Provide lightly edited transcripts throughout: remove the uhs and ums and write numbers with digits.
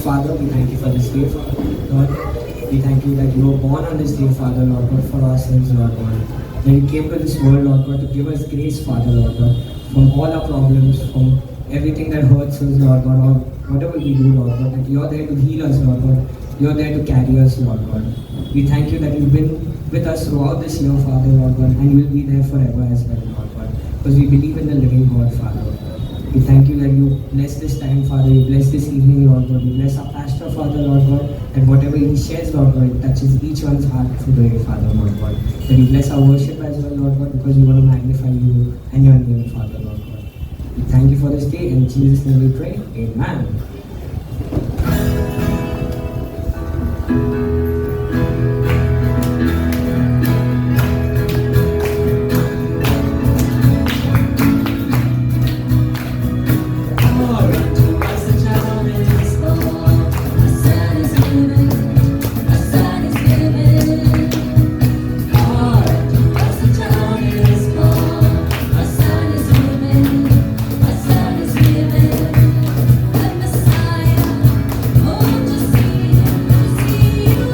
Father, we thank you for this day, Lord. We thank you that you were born on this day, Father, Lord God, for our sins, Lord God. That you came to this world, Lord God, to give us grace, Father, Lord God, from all our problems, from everything that hurts us, Lord God, or whatever we do, Lord God, that you're there to heal us, Lord God. You're there to carry us, Lord God. We thank you that you've been with us throughout this year, Father, Lord God, and you will be there forever as well, Lord God, because we believe in the living God, Father. We thank you that you bless this time, Father. You bless this evening, Lord God. You bless our pastor, Father, Lord God. That whatever he shares, Lord God, it touches each one's heart today, Father, Lord God. That you bless our worship as well, Lord God, because we want to magnify you and your name, Father, Lord God. We thank you for this day. In Jesus' name we pray. Amen. Oh, to see you.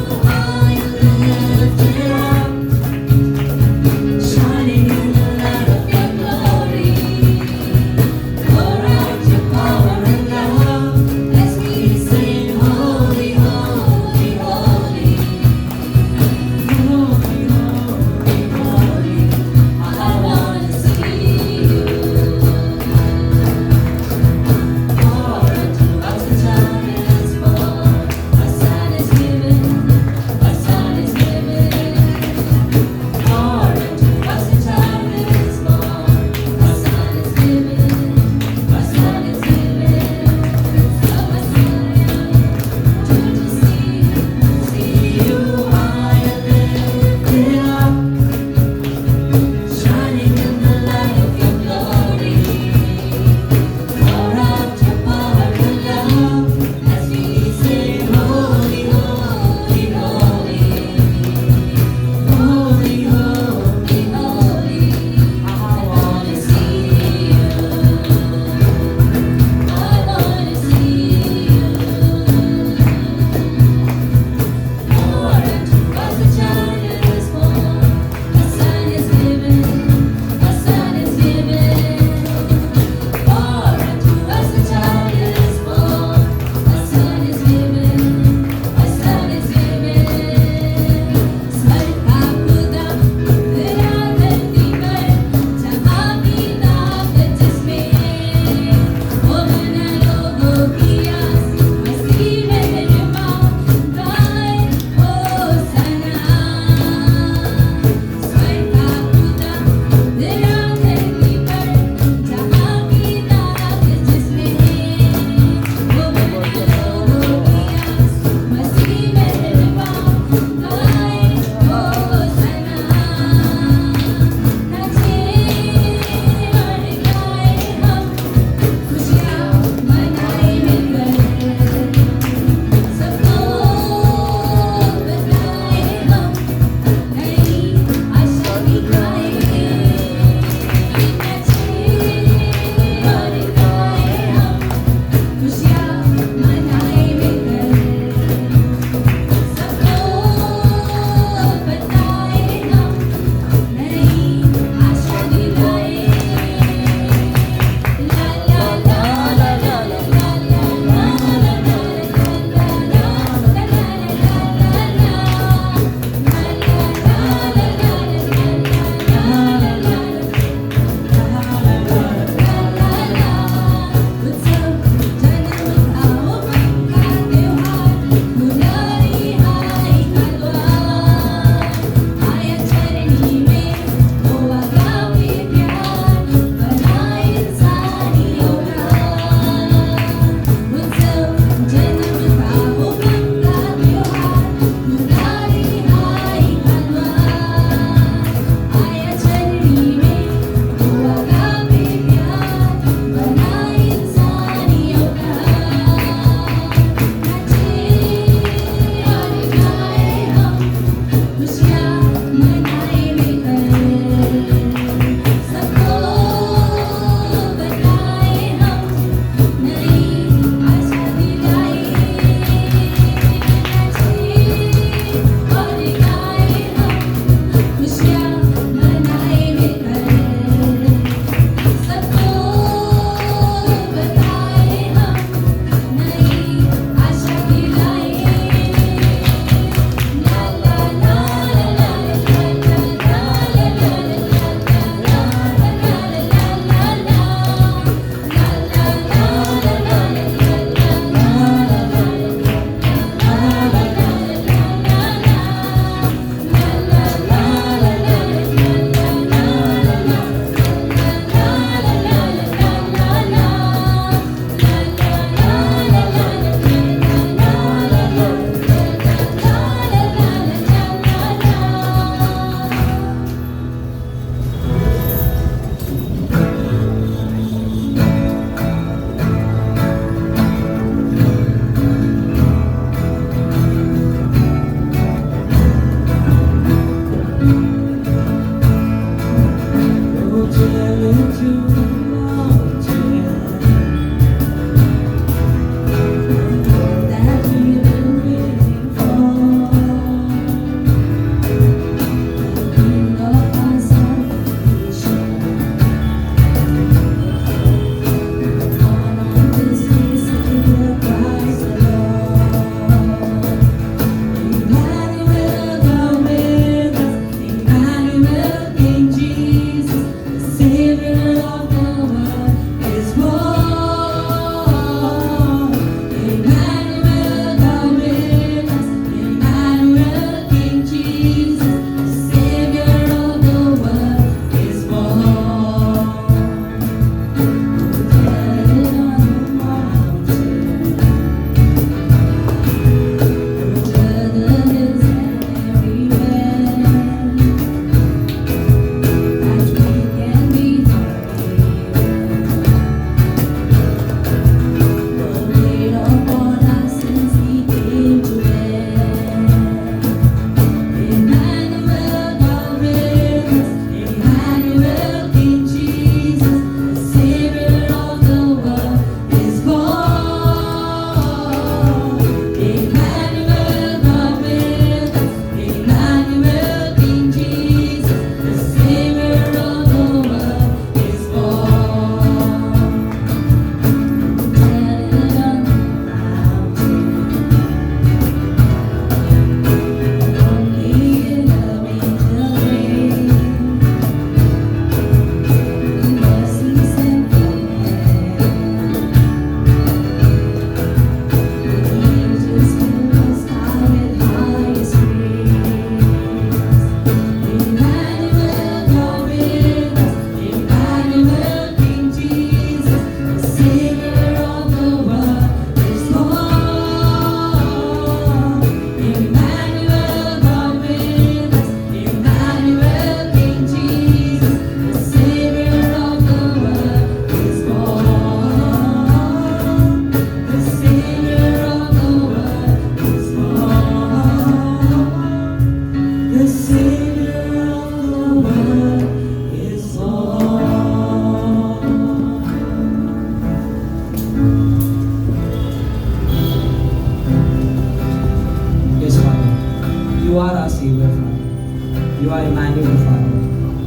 are Emmanuel, Father.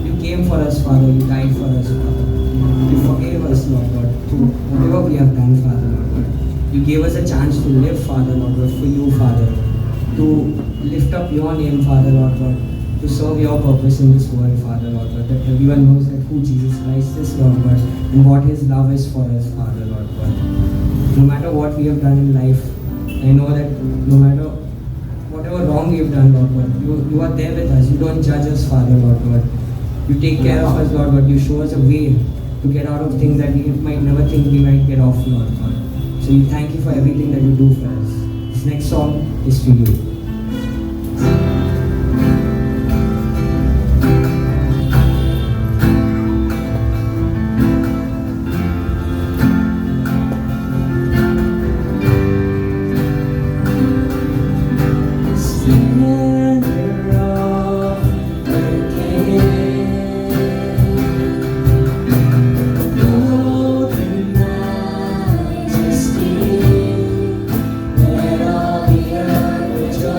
You came for us, Father. You died for us, Father. You forgave us, Lord God, for whatever we have done, Father, Lord God. You gave us a chance to live, Father, Lord God, for you, Father. To lift up your name, Father, Lord God. To serve your purpose in this world, Father, Lord God. That everyone knows that who Jesus Christ is, Lord God, and what His love is for us, Father, Lord God. No matter what we have done in life, I know that no matter whatever wrong we have done, Lord God, you are there with us. You don't judge us, Father, Lord God. You take care of us, Lord God. You show us a way to get out of things that we might never think we might get off, Lord God. So we thank you for everything that you do for us. This next song is for you. Let all the earth rejoice.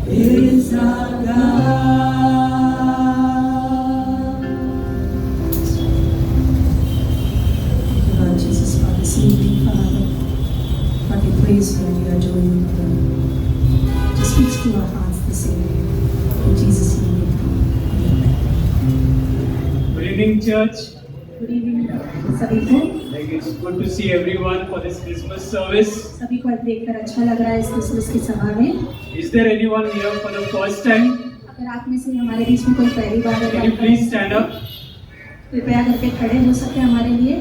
is our God. Lord Jesus, for this evening, Father, what we praise you and we adore you, Lord. Just speak to our hearts this evening. In Jesus' name we pray. Amen. Good evening, church. Good evening, सभी को. Like it's good to see everyone for this Christmas service. सभी को देखकर अच्छा लग रहा है इस क्रिसमस की सभा में. Is there anyone here for the first time? अगर आप में से हमारे बीच में कोई पहली बार Can you please stand up? कृपया करके खड़े हो सके हमारे लिए.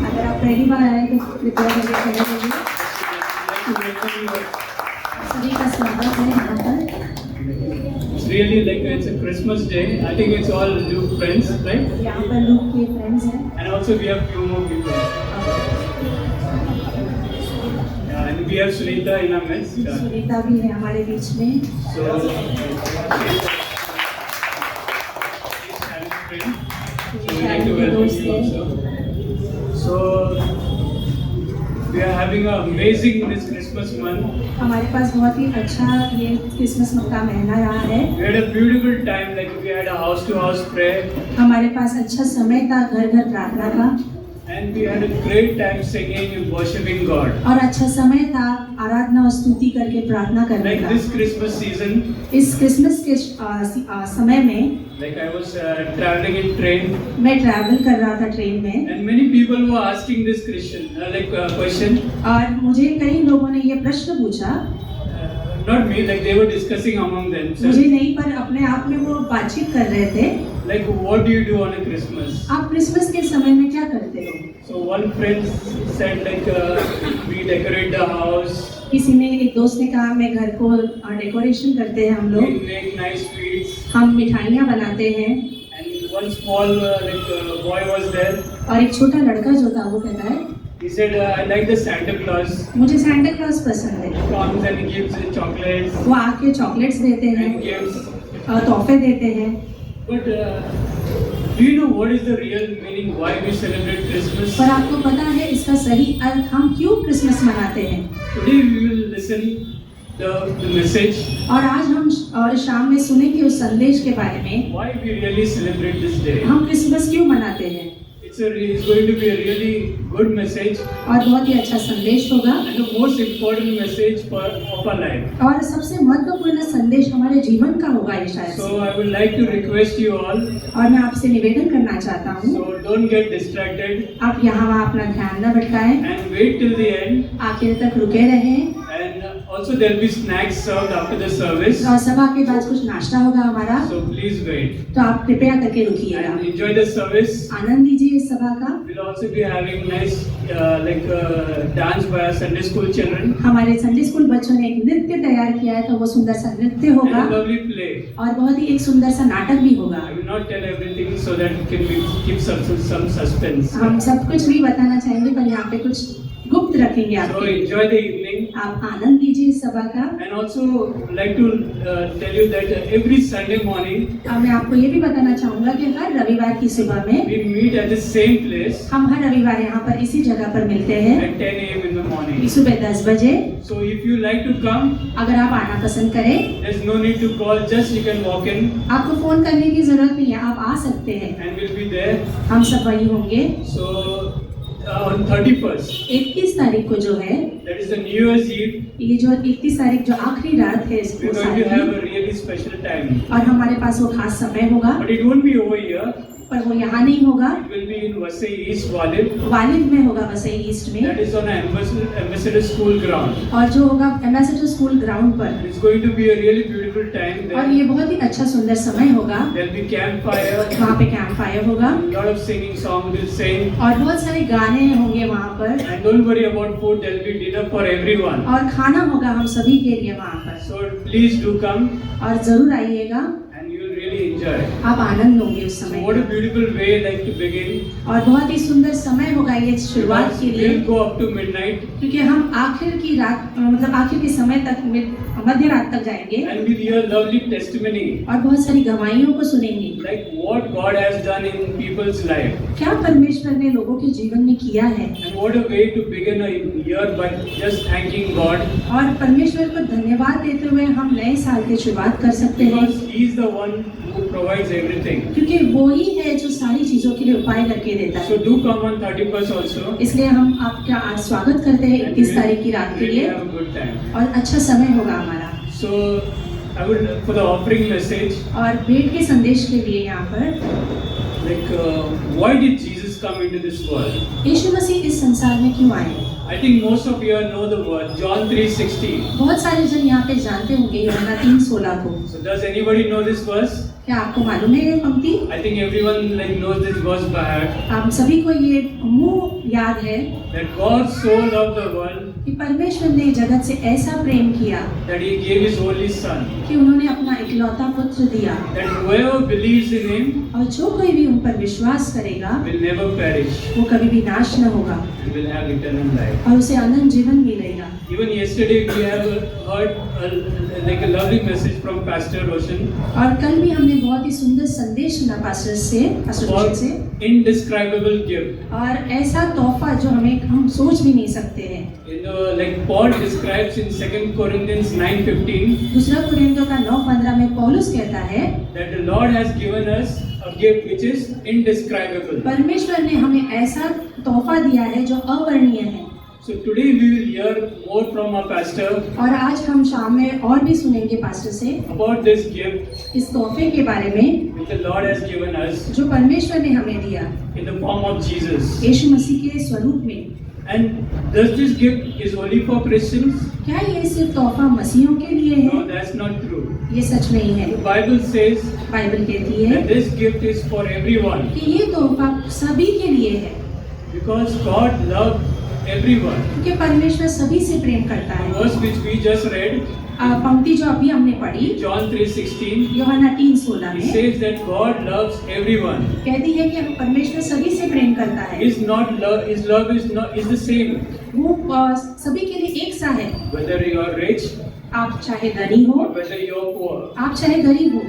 अगर आप पहली बार आए तो कृपया करके खड़े होइए. सभी का स्वागत है यहाँ पर. It's really like it's a Christmas day. I think it's all new friends, right? यहाँ पर लोग के फ्रेंड्स हैं. And also we have few more people. Yeah, and we have Sunita in our midst. Sunita भी है हमारे बीच में. So, we like to welcome you also. So, we are having an amazing this Christmas month. हमारे पास बहुत ही अच्छा ये Christmas का महीना रहा है. We had a beautiful time, like we had a house-to-house prayer. हमारे पास अच्छा समय था, घर घर प्रार्थना का. And we had a great time singing and worshiping God. और अच्छा समय था आराधना और स्तुति करके प्रार्थना करने Like का. this Christmas season, इस क्रिसमस के समय में like I was traveling in train, मैं ट्रैवल कर रहा था ट्रेन में. and many people were asking this question. और मुझे कई लोगों ने ये प्रश्न पूछा. Not me, like they were discussing among themselves. मुझे नहीं, पर अपने आप में वो बातचीत कर रहे थे. Like what do you do on a Christmas? आप क्रिसमस के समय में क्या करते हो? So one friend said like we decorate the house, किसी ने, एक दोस्त ने कहा मैं घर को डेकोरेशन करते हैं हम we लोग. make nice sweets, हम मिठाइयाँ बनाते हैं. and one small boy was there. और एक छोटा लड़का जो था वो कहता है He said I like the Santa Claus. मुझे सांता क्लॉज पसंद है. Comes and gives chocolates वो आके चॉकलेट्स देते हैं and gifts. और तोहफे देते हैं. But do you know what is the real meaning why we celebrate Christmas? पर आपको पता है इसका सही अर्थ हम क्यों क्रिसमस मनाते हैं? Today we will listen the message और आज हम शाम में सुनेंगे उस संदेश के बारे में. why we really celebrate this day. हम क्रिसमस क्यों मनाते हैं? It's going to be a really good message और बहुत ही अच्छा संदेश होगा. and the most important message of our life. और सबसे महत्वपूर्ण संदेश हमारे जीवन का होगा ये शायद. So I would like to request you all. और मैं आपसे निवेदन करना चाहता हूँ. So don't get distracted आप यहाँ वहाँ अपना ध्यान न भटकाएं. and wait till the end. आखिर तक रुके रहें. And also there will be snacks served after the service. और सभा के बाद कुछ नाश्ता होगा हमारा. So please wait तो आप कृपया करके रुकिएगा. and enjoy the service. आनंद लीजिए इस सभा का. We'll also be having nice dance by our Sunday school children हमारे संडे स्कूल बच्चों ने एक नृत्य तैयार किया है, तो वो सुंदर सा नृत्य and होगा a lovely play. और बहुत ही एक सुंदर सा नाटक भी होगा. I will not tell everything so that it can keep some suspense. हम सब कुछ भी बताना चाहेंगे पर यहाँ पे कुछ गुप्त रखेंगे So आपके. enjoy the evening आप आनंद लीजिए इस सभा का. and also like to tell you that every Sunday morning और मैं आपको ये भी बताना चाहूँगा कि हर रविवार की सुबह में we meet at the same place हम हर रविवार यहाँ पर इसी जगह पर मिलते हैं at 10 a.m. in the morning. सुबह 10 बजे. So if you like to come, अगर आप आना पसंद करें, there's no need to call, just you can walk in आपको फोन करने की जरूरत नहीं है, आप आ सकते हैं. and we'll be there. हम सब वही होंगे. So on 31st, 21 तारीख को जो है, that is the New Year's Eve, ये जो 21 तारीख जो आखिरी रात है इस we're going to have a really special time. और हमारे पास वो खास समय होगा. But it won't be over here. पर वो यहाँ नहीं होगा, It will be in Vasai East Walid. वालिद में होगा, वसई ईस्ट में. That is on an ambassador school ground. और जो होगा एम्बेसडर स्कूल ग्राउंड पर. It's going to be a really beautiful time और there. ये बहुत ही अच्छा सुंदर समय होगा. There'll be campfire. वहाँ पे कैंप फायर होगा A lot of singing songs will sing. और बहुत सारे गाने होंगे वहाँ पर. And don't worry about food. There'll be dinner for everyone. और खाना होगा हम सभी के लिए वहाँ पर. So please do come और जरूर आइएगा and you'll really enjoy. आप आनंद लोगे उस समय What a का। beautiful way like to begin. और बहुत ही सुंदर समय होगा ये शुरुआत Because के लिए, we'll go up to midnight क्योंकि हम आखिर की रात मतलब आखिर के समय तक मध्य रात तक जाएंगे and we'll hear lovely testimony और बहुत सारी गवाहियों को सुनेंगे। like what God has done in people's life. क्या परमेश्वर ने लोगों के जीवन में किया है, And what a way to begin a year by just thanking God. और परमेश्वर को धन्यवाद देते हुए हम नए साल की शुरुआत कर सकते हैं, Because He is the one who provides everything. क्योंकि वो ही है जो सारी चीजों के लिए उपाय करके देता So है। do come on 31st also. इसलिए हम आपका आज स्वागत करते हैं And 31 तारीख की रात के we'll लिए, have a good time. और अच्छा समय होगा हमारा। So I would for the offering message और भेंट के संदेश के लिए यहाँ पर like why did Jesus come into this world? यीशु मसीह इस संसार में क्यों आए? I think most of you know the word John 3:16. बहुत सारे जन यहाँ पे जानते होंगे यूहन्ना 3:16 को। So does anybody know this verse? क्या आपको मालूम है ये पंक्ति? I think everyone like knows this verse by heart. आप सभी को ये मुंह याद है That God so loved the world कि परमेश्वर ने जगत से ऐसा प्रेम किया that He gave His only Son. कि उन्होंने अपना इकलौता पुत्र दिया, That whoever believes in Him और जो कोई भी उन पर विश्वास करेगा will never perish वो कभी भी नाश न होगा and will have eternal life. और उसे अनंत जीवन मिलेगा। Even yesterday we have heard like a lovely message from Pastor Roshan और कल भी हमने बहुत ही सुंदर संदेश सुना पास्टर रोशन about से, indescribable gift. और ऐसा तोहफा जो हम सोच भी नहीं सकते हैं। You know, like Paul describes in 2 Corinthians 9:15 दूसरा कुरिन्थियों का 9:15 में पौलुस कहता है that the Lord has given us a gift which is indescribable. परमेश्वर ने हमें ऐसा तोहफा दिया है जो अवर्णीय है। So today we will hear more from our pastor और आज हम शाम में और भी सुनेंगे पास्टर से about this gift इस तोहफे के बारे में which the Lord has given us जो परमेश्वर ने हमें दिया in the form of Jesus. यीशु मसीह के स्वरूप में। And does this gift is only for Christians? क्या ये सिर्फ तोहफा मसीहों के लिए है? No, that's not true. ये सच नहीं है। The Bible says बाइबल कहती है that this gift is for everyone कि ये तोहफा सभी के लिए है, because God loved everyone. क्योंकि परमेश्वर सभी से प्रेम करता The है। verse which we just read, पंक्ति जो अभी हमने पढ़ी John 3:16, यूहन्ना 3:16 it में says that God loves everyone. कहती है कि परमेश्वर सभी से प्रेम करता है। His love is the same. वो सभी के लिए एक सा है, Whether you are rich आप चाहे धनी हो, or whether you are poor. आप चाहे गरीब हो।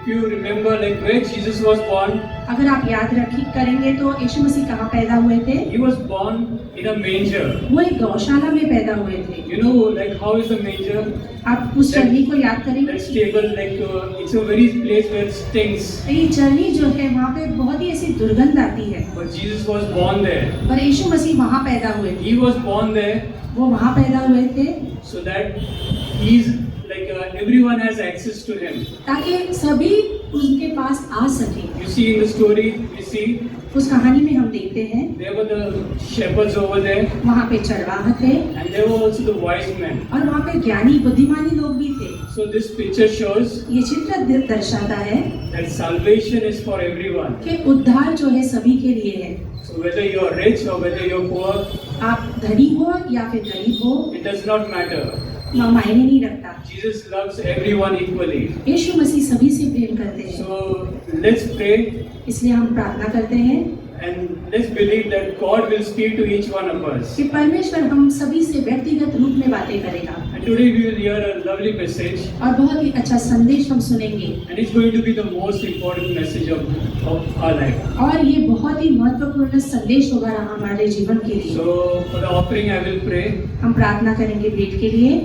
If you remember like where Jesus was born, अगर आप याद करेंगे तो यीशु मसीह कहाँ पैदा हुए थे? He was born in a manger. वो एक गौशाला में पैदा हुए थे। You know like how is the manger? आप उस चरनी को याद करेंगे? That stable like it's a very place where it stinks. ये चरनी जो है वहाँ पे बहुत ही ऐसी दुर्गंध आती है, But Jesus was born there. पर यीशु मसीह वहाँ पैदा हुए थे। He was born there वो वहाँ पैदा हुए थे so that he's like everyone has access to him. ताकि सभी उनके पास आ सके। You see in the story, we see उस कहानी में हम देखते हैं there were the shepherds over there वहाँ पे चरवाहा थे and there were also the wise men. और वहाँ पे ज्ञानी बुद्धिमानी लोग भी थे। So this picture shows ये चित्र दर्शाता है that salvation is for everyone. कि उद्धार जो है सभी के लिए है। So whether you are rich or whether you are poor, आप धनी हो या फिर गरीब हो, it does not matter. मायने नहीं रखता। Jesus loves everyone equally. यीशु मसीह सभी से प्रेम करते हैं। So let's pray इसलिए हम प्रार्थना करते हैं and let's believe that God will speak to each one of us. कि परमेश्वर हम सभी से व्यक्तिगत रूप में बातें करेगा And today we will hear a lovely message और बहुत ही अच्छा संदेश हम सुनेंगे and it's going to be the most important message of our life. और ये बहुत ही महत्वपूर्ण संदेश होगा हमारे जीवन के लिए। So for the offering I will pray. हम प्रार्थना करेंगे भेंट के लिए।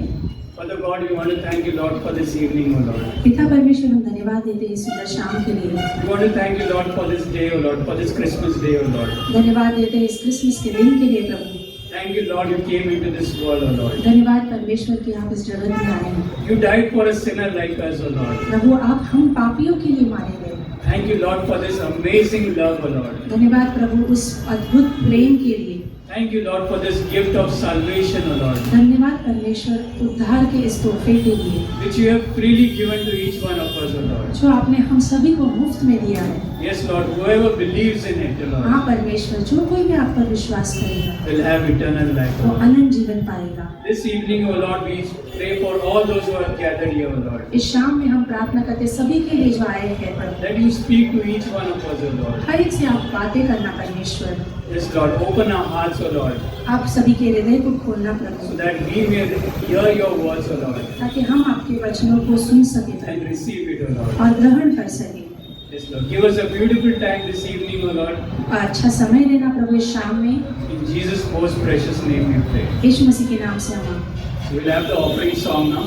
Father God, we want to thank you Lord for this evening, O Lord. पिता परमेश्वर हम धन्यवाद देते हैं इस सुंदर शाम के लिए। We want to thank you Lord for this day, O Lord, for this Christmas day, O Lord. धन्यवाद देते हैं इस क्रिसमस के दिन के लिए प्रभु। Thank you Lord, you came into this world, O Lord. धन्यवाद परमेश्वर कि आप इस जगत में आए हैं। You died for a sinner like us, O Lord. प्रभु आप हम पापियों के लिए मारे गए। Thank you Lord for this amazing love, O Lord. धन्यवाद प्रभु उस अद्भुत प्रेम के लिए। Thank you Lord for this gift of salvation, O Lord, धन्यवाद परमेश्वर उद्धार के इस तोहफे के लिए which you have freely given to each one of us, O Lord. जो आपने हम सभी को मुफ्त में दिया है। Yes Lord, whoever believes in it, O Lord, हाँ परमेश्वर जो कोई भी आप पर विश्वास करेगा will have eternal life, O वो Lord. अनंत जीवन पाएगा। This evening, O Lord, we pray for all those who are gathered here, O Lord. इस शाम में हम प्रार्थना करते सभी के लिए जो आए हैं प्रभु, That you speak to each one of us, O Lord. हर एक से आप बातें करना परमेश्वर, Yes, Lord, open our hearts, O Lord, आप सभी के हृदय को खोलना so Prabhu, that we may hear your words, O Lord, ताकि हम आपके वचनों को सुन सके and receive it, O Lord. और ग्रहण कर सके। Yes, Lord. Give us a beautiful time this evening, O Lord. और अच्छा समय लेना प्रभु इस शाम में, In Jesus' most precious name we pray. यीशु मसीह के नाम से हम So we'll have the offering song now.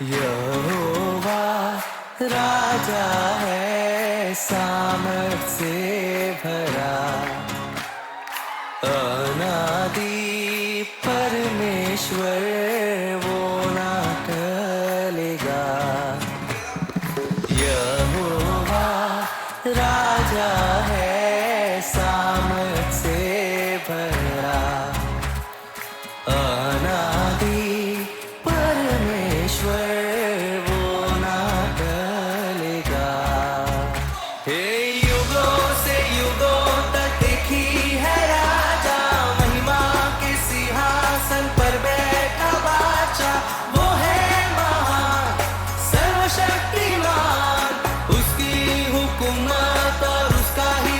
यहोवा राजा है सामर्थ से भरा, अनादि परमेश्वर वो ना टलेगा। यहोवा राजा है सामर्थ से भरा, अनादि परमेश्वर वो ना टलेगा। हे युगों से युगों तक एक ही है राजा, महिमा के सिंहासन पर बैठा बादशाह। वो है महान सर्वशक्तिमान, उसकी हुकूमत और उसका ही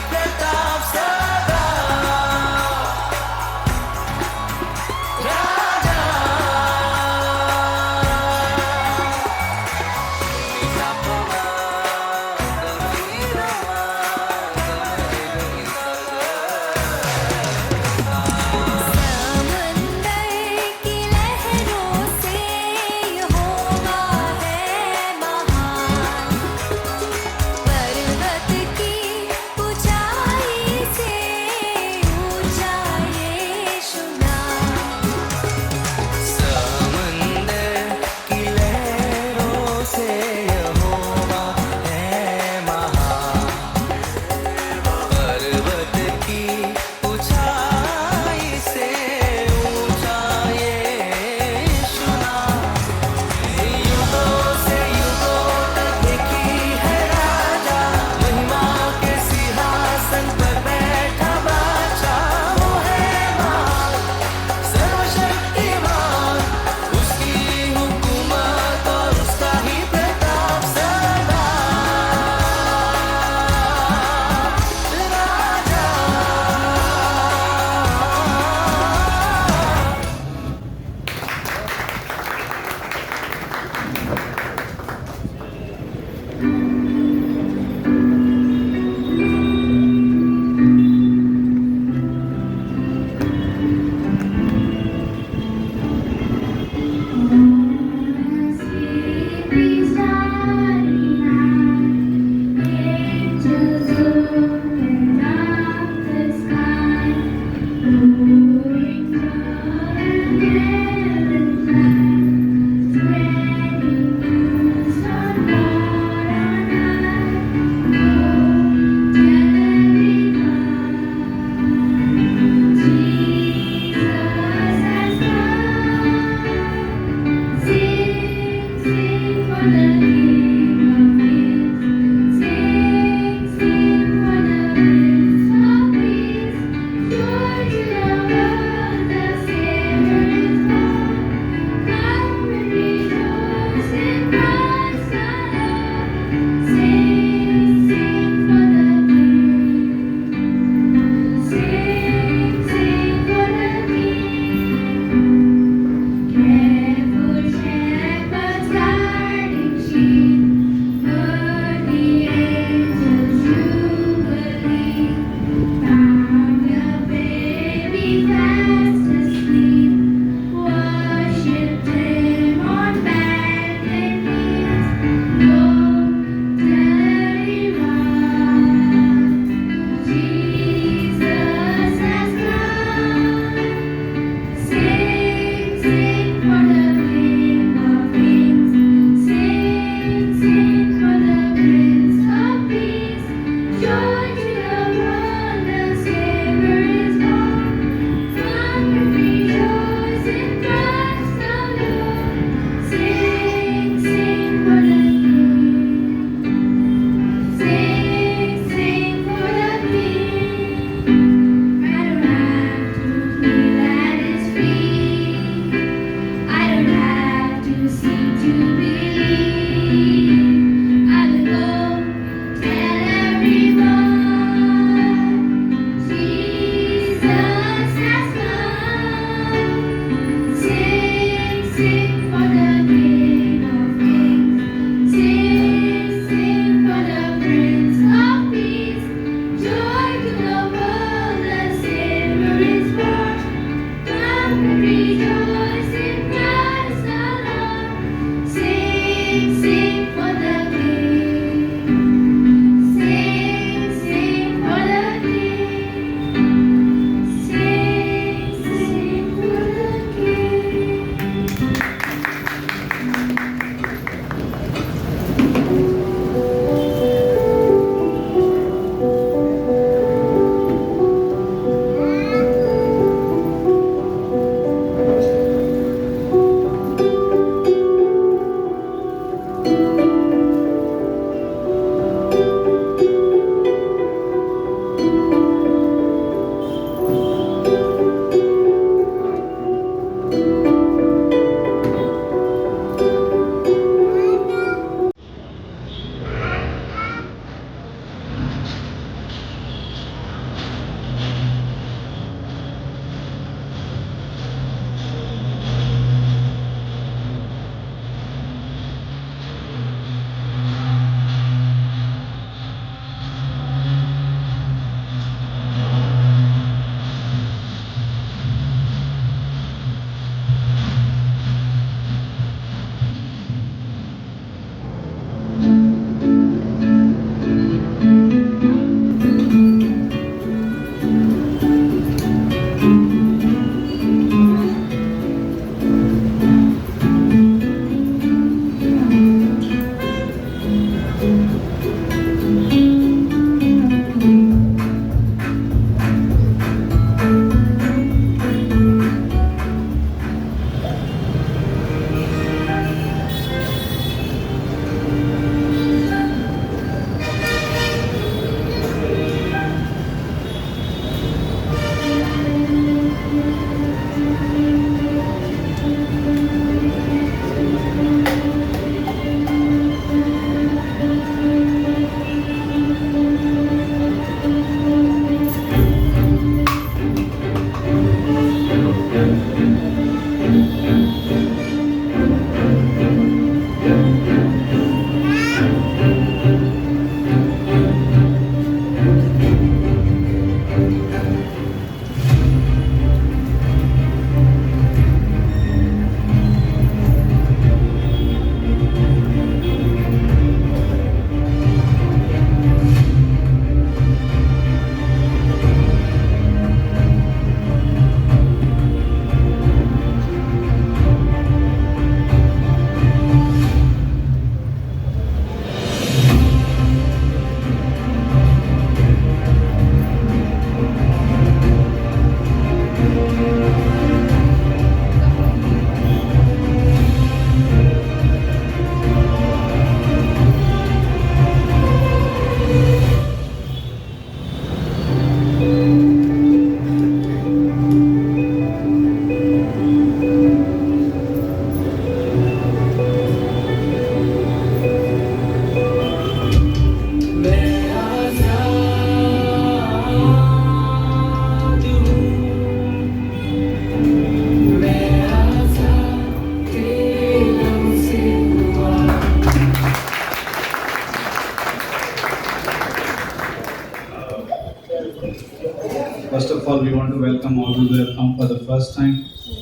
First of all, we want to welcome all those who have come for the first time.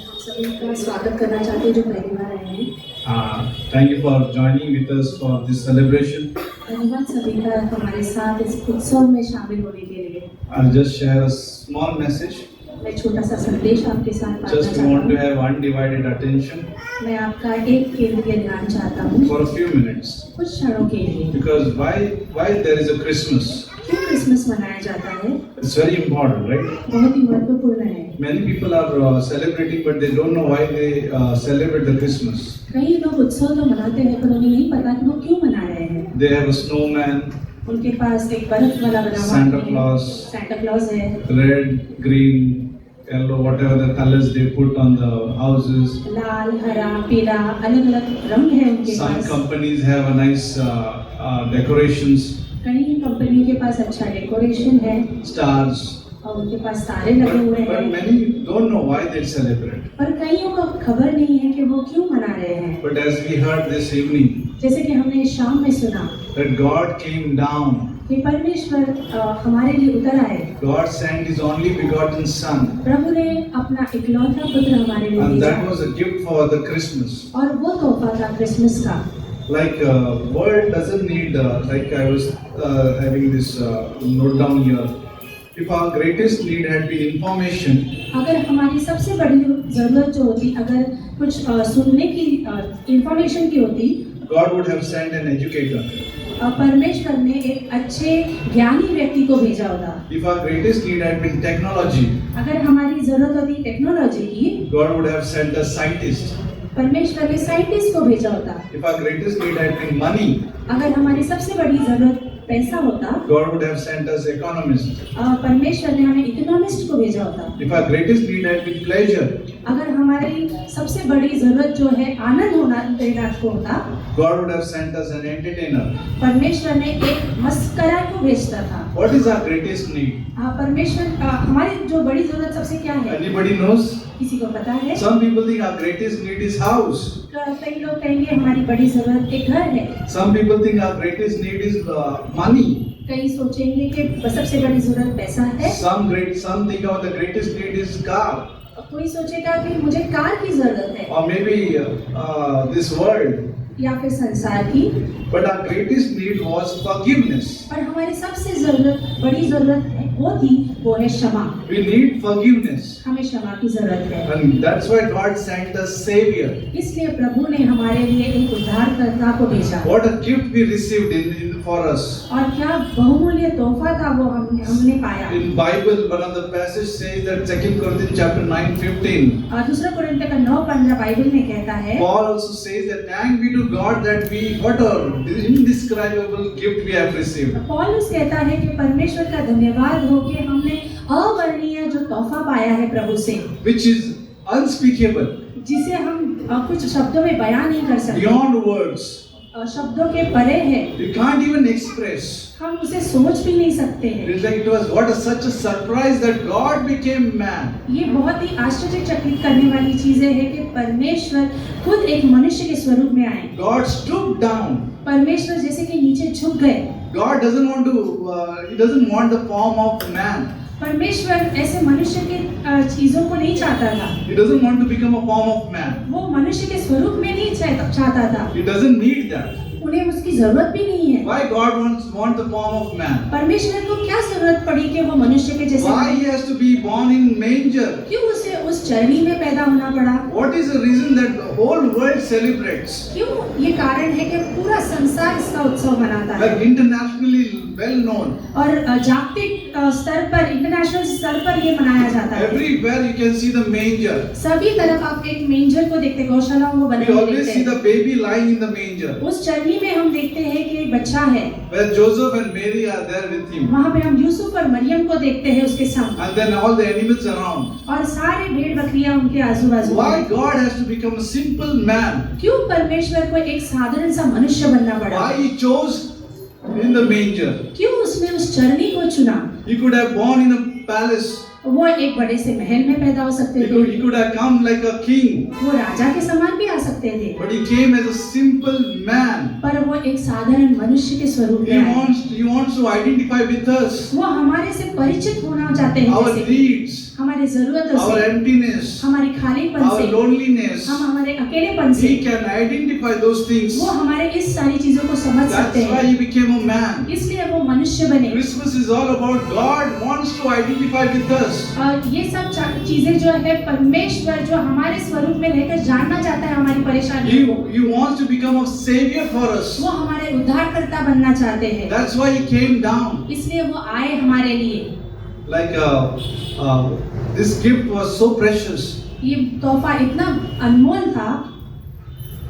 हम सभी का स्वागत करना चाहते हैं जो पहली बार आए हैं। Thank you for joining with us for this celebration. धन्यवाद सभी का हमारे साथ इस उत्सव में शामिल होने के लिए। I'll just share a small message. मैं छोटा सा संदेश आपके साथ बांटना Just चाहता want to हूँ। have undivided attention मैं आपका एक केंद्रीय ध्यान चाहता हूँ for a few minutes. कुछ क्षणों के लिए। Because why there is a Christmas? क्यों क्रिसमस मनाया जाता है? It's very important, right? बहुत ही महत्वपूर्ण है। Many people are celebrating, but they don't know why they celebrate the Christmas. कई लोग उत्सव तो मनाते हैं पर उन्हें नहीं पता कि वो क्यों मना रहे हैं। They have a snowman, उनके पास एक बर्फ वाला बना हुआ Santa है। Claus. Santa Claus है। red, green, yellow, whatever the colors they put on the houses. लाल, हरा, पीला अलग अलग रंग है उनके Some pass. companies have a nice decorations, कई कंपनियों के पास अच्छा डेकोरेशन है stars, और उनके पास तारे लगे हुए but हैं। many don't know why they celebrate. पर कईयों को खबर नहीं है कि वो क्यों मना रहे हैं। But as we heard this evening, जैसे कि हमने शाम में सुना that God came down, कि परमेश्वर हमारे लिए उतर आए। God sent His only begotten Son, प्रभु ने अपना इकलौता पुत्र हमारे लिए and that भेजा was a gift for the Christmas. और वो तोहफा था क्रिसमस का। Like world doesn't need, like I was having this note down here. If our greatest need had been information, अगर हमारी सबसे बड़ी जरूरत जो होती अगर कुछ सुनने की इंफॉर्मेशन की होती God would have sent an educator. परमेश्वर ने एक अच्छे ज्ञानी व्यक्ति को भेजा होता। If our greatest need had been technology, अगर हमारी जरूरत होती टेक्नोलॉजी की God would have sent a scientist. परमेश्वर ने साइंटिस्ट को भेजा होता। If our greatest need had been money, अगर हमारी सबसे बड़ी जरूरत पैसा होता God would have sent us economist. परमेश्वर ने हमें इकोनॉमिस्ट को भेजा होता। If our greatest need had been pleasure, अगर हमारी सबसे बड़ी जरूरत जो है आनंद होना देना को होता God would have sent us an entertainer. परमेश्वर ने एक मस्करा को भेजता था। What is our greatest need? परमेश्वर हमारी जो बड़ी जरूरत सबसे क्या है Anybody knows? किसी को पता है? Some people think our greatest need is house. कई लोग कहेंगे हमारी बड़ी जरूरत एक घर है। Some people think our greatest need is money. कई सोचेंगे कि सबसे बड़ी जरूरत पैसा है। Some think of the greatest need is car, कोई सोचेगा कि मुझे कार की जरूरत है or maybe this world. या फिर संसार की। But our greatest need was forgiveness. पर हमारी सबसे बड़ी जरूरत है वो है क्षमा। We need forgiveness. हमें क्षमा की जरूरत है। And that's why God sent a savior. इसलिए प्रभु ने हमारे लिए एक उद्धारकर्ता को भेजा। What a gift we received for us. और क्या बहुमूल्य तोहफा था वो हमने पाया। In Bible, one of the passages says that 2 Corinthians chapter 9:15. और दूसरा कोरिन्थियों का 9:15 बाइबल में कहता है। Paul also says that thank be to God that what a indescribable gift we have received. पौलुस कहता है कि परमेश्वर का धन्यवाद हो कि हमने अवर्णनीय जो तोहफा पाया है प्रभु से, Which is unspeakable, जिसे हम कुछ शब्दों में बयान नहीं कर सकते, beyond words. शब्दों के परे है, We can't even express. हम उसे सोच भी नहीं सकते हैं। It's like it was such a surprise that God became man. ये बहुत ही आश्चर्यचकित करने वाली चीजें है कि परमेश्वर खुद एक मनुष्य के स्वरूप में आए। God stooped down. परमेश्वर जैसे कि नीचे झुक गए। God He doesn't want the form of man. परमेश्वर ऐसे मनुष्य के चीजों को नहीं चाहता था। He doesn't want to become a form of man. वो मनुष्य के स्वरूप में नहीं चाहता था। He doesn't need that. उन्हें उसकी जरूरत भी नहीं है। Why God want the form of man? परमेश्वर को क्या जरूरत पड़ी कि वो मनुष्य के जैसे Why he has to be born in manger? क्यों उसे उस चरनी में पैदा होना पड़ा? What is the reason that the whole world celebrates? क्यों ये कारण है कि पूरा संसार इसका उत्सव मनाता है Like internationally well known. और जागतिक स्तर पर इंटरनेशनल स्तर पर ये मनाया जाता है। Everywhere you can see the manger. सभी तरफ आप एक मेंजर को देखते, गौशालाओं को बने We हुए always देखते see हैं। the baby lying in the manger. उस चरनी में हम देखते हैं कि एक बच्चा है। Where Joseph and Mary are there with him. वहाँ पे हम यूसुफ और मरियम को देखते हैं उसके संग And then all the animals around. और सारे भेड़ बकरियां उनके आजू बाजू। Why God has to become a simple man? क्यों परमेश्वर को एक साधारण सा मनुष्य बनना पड़ा? Why he chose in the manger? क्यों उसने उस चरनी को चुना? He could have born in a palace. वो एक बड़े से महल में पैदा हो सकते He थे, could have come like a king, वो राजा के समान भी आ सकते थे, but he came as a simple man. पर वो एक साधारण मनुष्य के स्वरूप में आए। He wants to identify with us, वो हमारे से परिचित होना चाहते हैं, our जैसे needs, हमारी जरूरतों our से, emptiness, हमारी खालीपन our से, loneliness. हम हमारे अकेलेपन से, He can identify those things. वो हमारे इस सारी चीजों को समझ That's सकते why हैं, he became a man. इसलिए वो मनुष्य बने। Christmas is all about God wants to identify with us. और ये सब चीजें जो है परमेश्वर जो हमारे स्वरूप में रहकर जानना चाहता है हमारी परेशानियों को, He wants to become a savior for us. वो हमारे उद्धारकर्ता बनना चाहते हैं, That's why he came down. इसलिए वो आए हमारे लिए। Like this gift was so precious ये तोहफा इतना अनमोल था,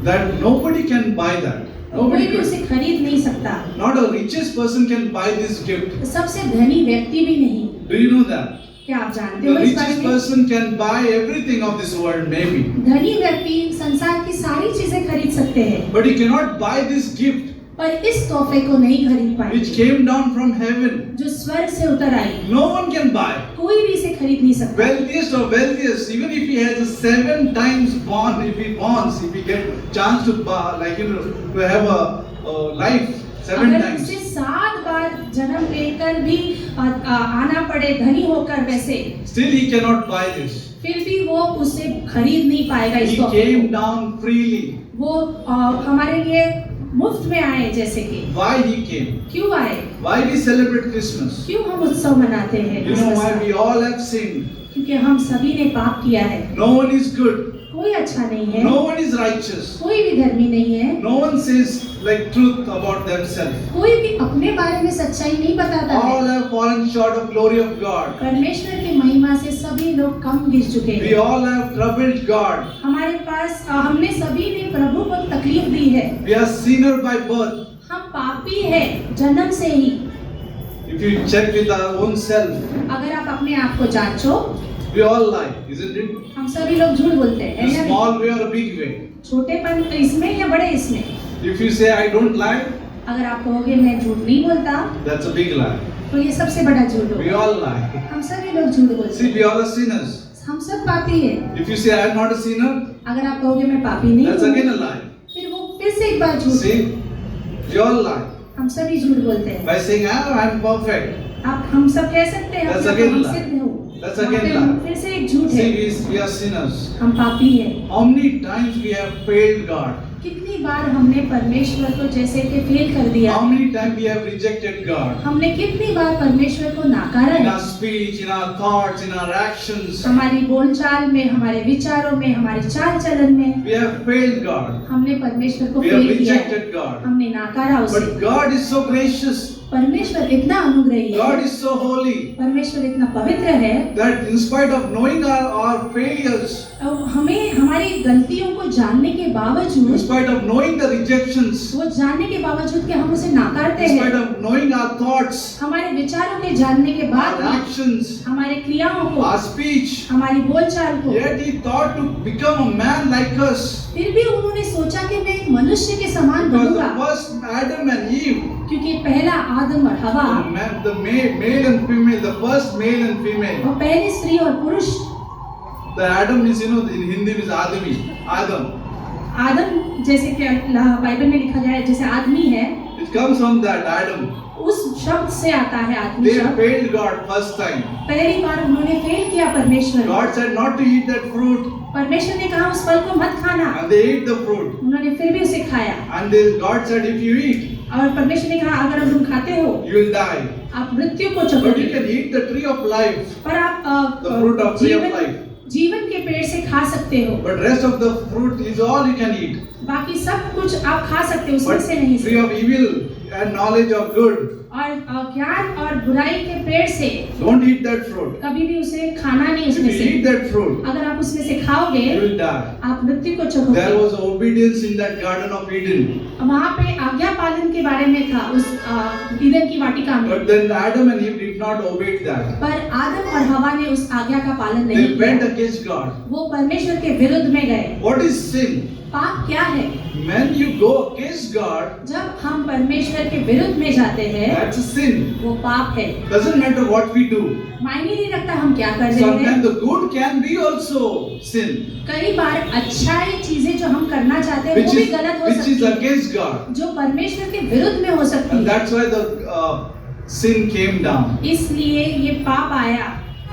that nobody can buy that. कोई Nobody भी उसे could. खरीद नहीं सकता, Not a richest person can buy this gift. सबसे धनी व्यक्ति भी नहीं। Do you know that? क्या आप जानते The हो इस बारे richest में? person can buy everything of this world, maybe. धनी व्यक्ति संसार की सारी चीजें खरीद सकते हैं, But he cannot buy this gift पर इस तोहफे को नहीं खरीद पाए which came down from heaven. जो स्वर्ग से उतर आई। No one can buy. कोई भी इसे खरीद नहीं सकता। Wealthiest of wealthiest, even if he has a 7 times born, if he get chance to buy, like to have a life 7 अगर times, उसे 7 बार जन्म लेकर भी आना पड़े धनी होकर, वैसे still he cannot buy this. फिर भी वो उसे खरीद नहीं पाएगा इस He तोहफे came को। down freely. वो हमारे लिए मुफ्त में आए, जैसे कि Why he came? क्यों आए, Why we celebrate Christmas? क्यों हम उत्सव मनाते हैं You know क्रिसमस why का? we all have sinned. क्योंकि हम सभी ने पाप किया है, No one is good. कोई अच्छा नहीं है, No one is righteous. कोई भी धर्मी नहीं है, No one says like truth about themselves. कोई भी अपने बारे में सच्चाई नहीं बताता All है। have fallen short of glory of God. परमेश्वर की महिमा से सभी लोग कम गिर चुके We हैं। all have troubled God. हमारे पास हमने सभी ने प्रभु को तकलीफ दी है। We are sinner by birth. हम पापी है जन्म से ही। If you check with our own self, अगर आप अपने आप को जांचो, we all lie, isn't it? हम सभी लोग झूठ बोलते हैं, In है a या नहीं? small way or a big way. छोटेपन इसमें या बड़े इसमें? If you say I don't lie, अगर आप कहोगे मैं झूठ नहीं बोलता, that's a big lie. तो ये सबसे बड़ा झूठ We होगा। all lie. हम सभी लोग झूठ बोलते See, हैं। we all are sinners. हम सब पापी हैं। If you say I am not a sinner, अगर आप कहोगे मैं पापी नहीं that's हूँ, again a lie. फिर वो फिर से एक बार झूठ। See, we all lie. हम सभी झूठ बोलते हैं। By saying I am perfect, हम सब कह सकते हैं That's अपने again को हम lie. सिद्ध हूँ। That's वहाँ again पे lie. फिर से एक झूठ है। see, we are sinners. हम पापी हैं। How many times we have failed God? कितनी बार हमने परमेश्वर को जैसे कि फेल कर दिया, How many times we have rejected God? हमने कितनी बार परमेश्वर को नाकारा In है। our speech, in our thoughts, in our actions, हमारी बोलचाल में, हमारे विचारों में, हमारी चाल चलन में we have failed God. हमने परमेश्वर को We have फेल किया है। rejected God. हमने नाकारा उसे। But God is so gracious. परमेश्वर इतना अनुग्रही God है, is so holy परमेश्वर इतना पवित्र है, that in spite of knowing our failures, और हमें हमारी गलतियों को जानने के in बावजूद, spite of knowing the rejections, वो जानने के बावजूद कि हम उसे नाकारते in spite हैं, of knowing our thoughts, हमारे विचारों के जानने के बाद our भी, actions, हमारे क्रियाओं को, our speech, हमारी बोलचाल को, yet He thought to become a man like us. फिर भी उन्होंने सोचा कि मैं एक मनुष्य के समान Because बनूंगा, the first Adam and Eve, क्योंकि पहला आदम और हवा the male and female, the first male and female. और पहली स्त्री और पुरुष, The Adam is, in Hindi is Adami, Adam. आदम जैसे कि बाइबल में लिखा गया है जैसे आदमी है, It comes from that Adam. उस शब्द से आता है आदमी They शब्द। failed God first time. पहली बार उन्होंने फेल किया परमेश्वर को। God said not to eat that fruit, परमेश्वर ने कहा उस फल को मत खाना, and they ate the fruit. उन्होंने फिर भी उसे खाया, And God said, if you eat, और परमेश्वर ने कहा अगर तुम खाते हो you will die. आप मृत्यु को But you चखोगे, can eat the tree of life, पर आप the fruit of tree of life. जीवन के पेड़ से खा सकते हो, But rest of the fruit is all you can eat. बाकी सब कुछ आप खा सकते हो, उसमें But से नहीं tree of evil and knowledge of good, और ज्ञान और बुराई के पेड़ से don't eat that fruit. कभी भी उसे खाना नहीं, If उसमें you से eat that fruit, अगर आप उसमें से खाओगे you will die. आप मृत्यु को There चखोगे। was obedience in that Garden of Eden. वहाँ पे आज्ञा पालन के बारे में था उस ईदन की वाटिका में, But then Adam and Eve did not obey that. पर आदम और हवा ने उस आज्ञा का पालन They नहीं went किया, against God. वो परमेश्वर के विरुद्ध में गए। What is sin? पाप क्या है? When you go against God जब हम परमेश्वर के विरुद्ध में जाते हैं That's a sin. वो पाप है। Doesn't matter what we do. मायने नहीं रखता हम क्या कर रहे हैं। Sometimes the good can be also sin, कई बार अच्छाई चीजें जो हम करना चाहते हैं वो भी गलत हो which सकती is है, against God. जो परमेश्वर के विरुद्ध में हो सकती And है। that's why the sin came down. इसलिए ये पाप आया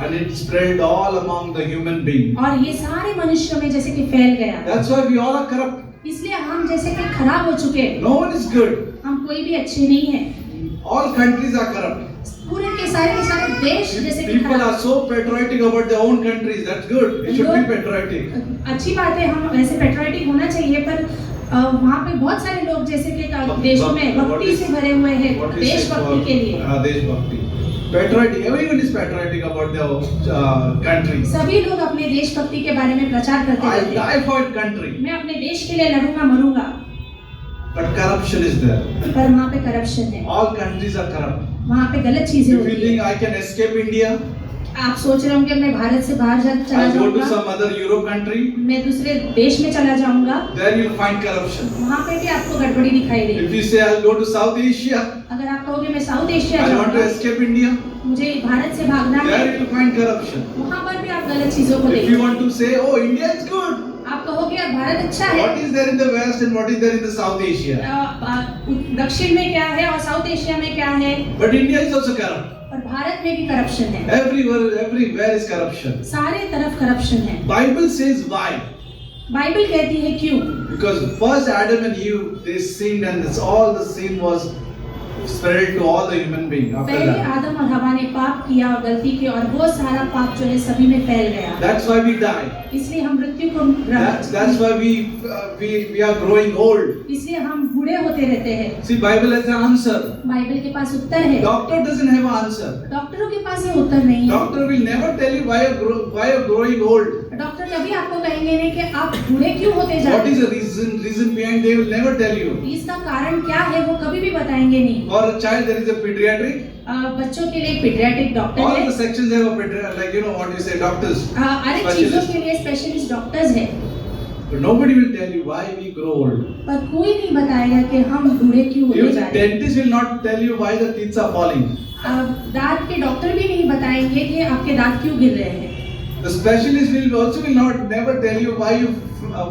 And it spread all among the human being. और ये सारे मनुष्यों में जैसे कि फैल गया। That's why we all are corrupt. इसलिए हम जैसे कि खराब हो चुके हैं। No one is good. हम कोई भी अच्छे नहीं हैं। All countries are corrupt. पूरे के सारे देश जैसे कि People खराब। are so patriotic about their own countries. That's good. We should be patriotic. अच्छी बात है, हम वैसे पेट्रियोटिक होना चाहिए, पर वहाँ पे बहुत सारे लोग जैसे कि देशों में भक्ति से भरे हुए हैं देशभक्ति के लिए। देशभक्ति. Patriotic. Everyone is patriotic about their country. सभी लोग अपने देशभक्ति के बारे में प्रचार करते I'll रहते हैं। die for country. मैं अपने देश के लिए लड़ूंगा मरूंगा, But corruption is there. पर वहाँ पे करप्शन है, All countries are corrupt. वहाँ पे गलत चीजें If you होती think है। I can escape India, आप सोच रहे होंगे मैं भारत से बाहर चला I'll go to जाऊंगा, some other Europe country, मैं दूसरे देश में चला जाऊंगा, there you'll find corruption. वहाँ पे भी आपको गड़बड़ी दिखाई If देगी। you say I'll go to South Asia, अगर आप कहोगे मैं south Asia I want to जाऊंगा, escape India, मुझे भारत से भागना there है, you'll find corruption. वहाँ पर भी आप गलत चीजों को If you देखेंगे। want to say, oh, India is good, आप कहोगे यार भारत अच्छा है, what is there in the West and what is there in the South Asia? दक्षिण में क्या है और साउथ एशिया में क्या है, But India is also corrupt. और भारत में भी करप्शन है। Everywhere is corruption. सारे तरफ करप्शन है। Bible says why? बाइबल कहती है क्यों? Because first Adam and Eve, they sinned and all the sin was spread to all the human beings after पहले that. आदम और हवा ने पाप किया और गलती की, और वो सारा पाप जो है सभी में फैल गया। That's why we die. इसलिए हम मृत्यु को That's why we are growing old. इसलिए हम बूढ़े होते रहते हैं। See, Bible has an answer. Bible के पास उत्तर है, Doctor doesn't have an answer. डॉक्टरों के पास ये उत्तर नहीं है। Doctor will never tell you why you're growing old. Doctor कभी आपको कहेंगे नहीं कि आप बूढ़े क्यों होते जा What रहे is हैं। the reason behind? They will never tell you. इसका कारण क्या है वो कभी भी बताएंगे नहीं। For a child, there is a pediatric. बच्चों के लिए पीडियाट्रिक डॉक्टर All है, the sections have a pediatric, like you know what you say, doctors. हर एक चीजों के लिए स्पेशलिस्ट डॉक्टर्स है, But nobody will tell you why we grow old. पर कोई नहीं बताएगा कि हम बूढ़े क्यों होते Even जा the रहे हैं। dentist will not tell you why the teeth are falling. दांत के डॉक्टर भी नहीं बताएंगे कि आपके दांत क्यों गिर रहे हैं। The specialist will not never tell you why you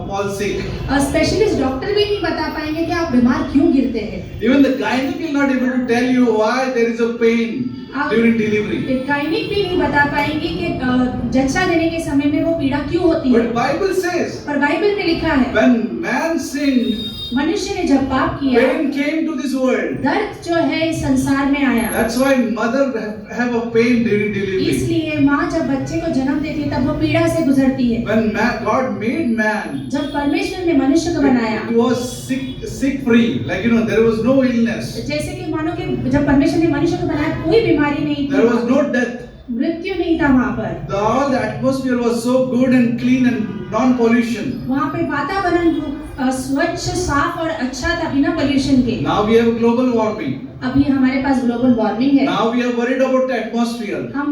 fall sick. Specialist doctor भी नहीं बता पाएंगे कि आप बीमार क्यों गिरते हैं। Even the gynec will not able to tell you why there is a pain during delivery. Gynaec भी नहीं बता पाएंगे कि जच्चा देने के समय में वो पीड़ा क्यों होती है। But Bible says पर बाइबल में लिखा है when man sinned, मनुष्य ने जब पाप किया, pain came to this world. दर्द जो है इस संसार में आया। That's why mother have a pain during delivery. इसलिए माँ जब बच्चे को जन्म देती है तब वो पीड़ा से गुजरती है। When God made man, जब परमेश्वर ने मनुष्य को बनाया, it was sick free. Like you know, there was no illness. जैसे कि मानो कि जब परमेश्वर ने मनुष्य को बनाया कोई बीमारी नहीं There was थी, no death. मृत्यु नहीं था वहाँ पर। All the atmosphere was so good and clean and non-pollution. वहाँ पे वातावरण स्वच्छ, साफ और अच्छा था बिना पोल्यूशन के। Now we have global warming. अभी हमारे पास ग्लोबल वार्मिंग है। Now we are worried about the atmosphere. हम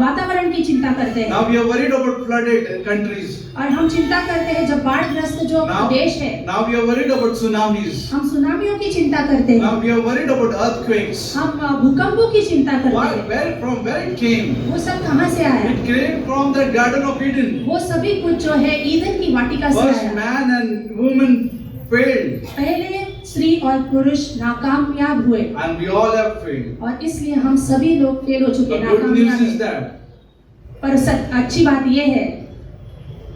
वातावरण की चिंता करते हैं, Now we are worried about flooded countries. और हम चिंता करते हैं जब बाढ़ग्रस्त जो देश है। Now we are worried about tsunamis. हम सुनामियों की चिंता करते हैं, Now we are worried about earthquakes. हम भूकंपों की चिंता करते Why? हैं। From where it came? वो सब कहाँ से आया? It came from the Garden of Eden. वो सभी कुछ जो है ईदन की वाटिका से First आया। man and woman failed. पहले स्त्री और पुरुष नाकामयाब हुए, And we all have failed. और इसलिए हम सभी लोग फेल हो चुके, The good news नाकामयाब is हैं। that पर अच्छी बात ये है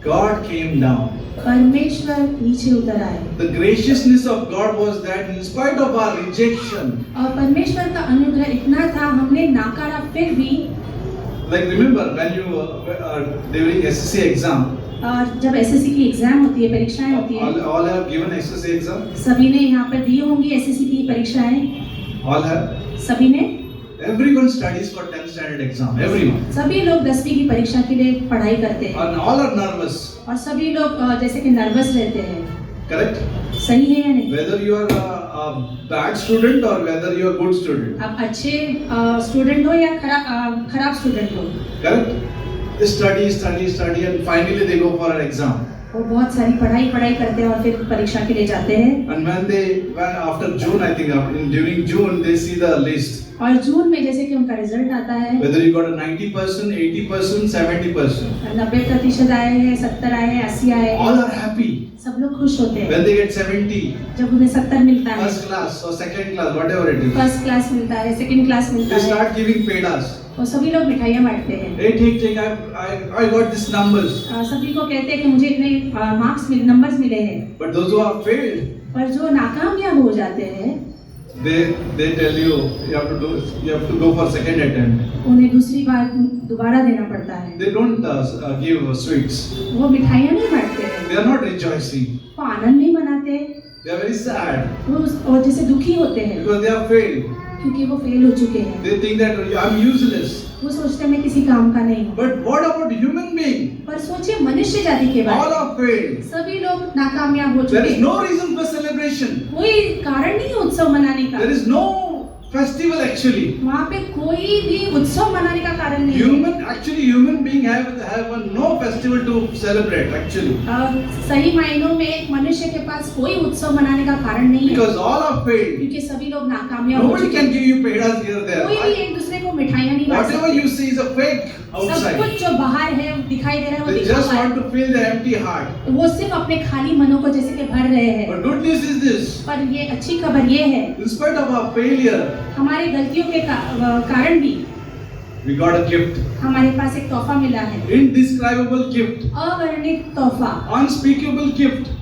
God came down. परमेश्वर नीचे उतर आए, The graciousness of God was that in spite of our rejection, और परमेश्वर का अनुग्रह इतना था, हमने नाकारा फिर भी। like remember when you during SSC exam, और जब एसएससी की एग्जाम होती है, परीक्षाएं होती है, all have given SSC exam. सभी ने यहाँ पर दी होंगी एसएससी की परीक्षाएं, All have. सभी ने, Everyone studies for 10th standard exam. Everyone. सभी लोग 10वीं की परीक्षा के लिए पढ़ाई करते हैं, And all are nervous. और सभी लोग जैसे कि नर्वस रहते हैं। Correct? सही है या नहीं? Whether you are a bad student or whether you are good student. आप अच्छे स्टूडेंट हो या खराब स्टूडेंट हो, Correct? They study and finally they go for an exam. वो बहुत सारी पढ़ाई करते हैं और फिर परीक्षा के लिए जाते हैं। And when after June, I think during June they see the list. और जून में जैसे कि उनका रिजल्ट आता है, whether you got a 90%, 80%, 70%, 90% आए हैं, 70 आए हैं, 80 आए हैं, all are happy. सब लोग खुश होते हैं When they get 70, जब उन्हें 70 मिलता है, first class or second class, whatever it is, first class मिलता है, सेकंड क्लास मिलता they है, start giving pedas. और सभी लोग मिठाइयाँ बांटते हैं। Hey, take, I got these numbers. सभी को कहते हैं कि मुझे इतने नंबर्स मिले हैं, But those who have failed, पर जो नाकामयाब हो जाते हैं they tell you you have to go for second attempt. उन्हें दूसरी बार दोबारा देना पड़ता है। They don't give sweets. वो मिठाइयाँ नहीं बांटते हैं, They are not rejoicing. वो आनंद नहीं मनाते, They are very sad वो और जैसे दुखी होते हैं because they have failed. क्योंकि वो फेल हो चुके हैं। They think that I'm useless. वो सोचते हैं मैं किसी काम का नहीं हूँ। But what about human being? पर सोचिए मनुष्य जाति के All बारे में, are failed. सभी लोग नाकामयाब हो There चुके is हैं। no reason for celebration. कोई कारण नहीं है उत्सव मनाने का, There is no festival actually. वहाँ पे कोई भी उत्सव मनाने का कारण नहीं है। Human being have no festival to celebrate actually. सही मायनों में एक मनुष्य के पास कोई उत्सव मनाने का कारण नहीं है, Because all are failed. क्योंकि सभी लोग नाकामयाब हो Nobody चुके can हैं। give you pedas here कोई भी there. एक दूसरे को मिठाइयाँ नहीं बांट Whatever सकते। you see is a fake सब outside. कुछ जो बाहर है वो दिखाई दे रहा है, वो They दिखा just रहा want है, to fill the empty heart. वो सिर्फ अपने खाली मनों को जैसे कि भर रहे हैं। But good news is this. पर ये अच्छी खबर ये है, In spite of our failure, हमारी गलतियों के कारण भी we got a gift. हमारे पास एक तोहफा मिला है, Indescribable gift. अवर्णित तोहफा। Unspeakable gift.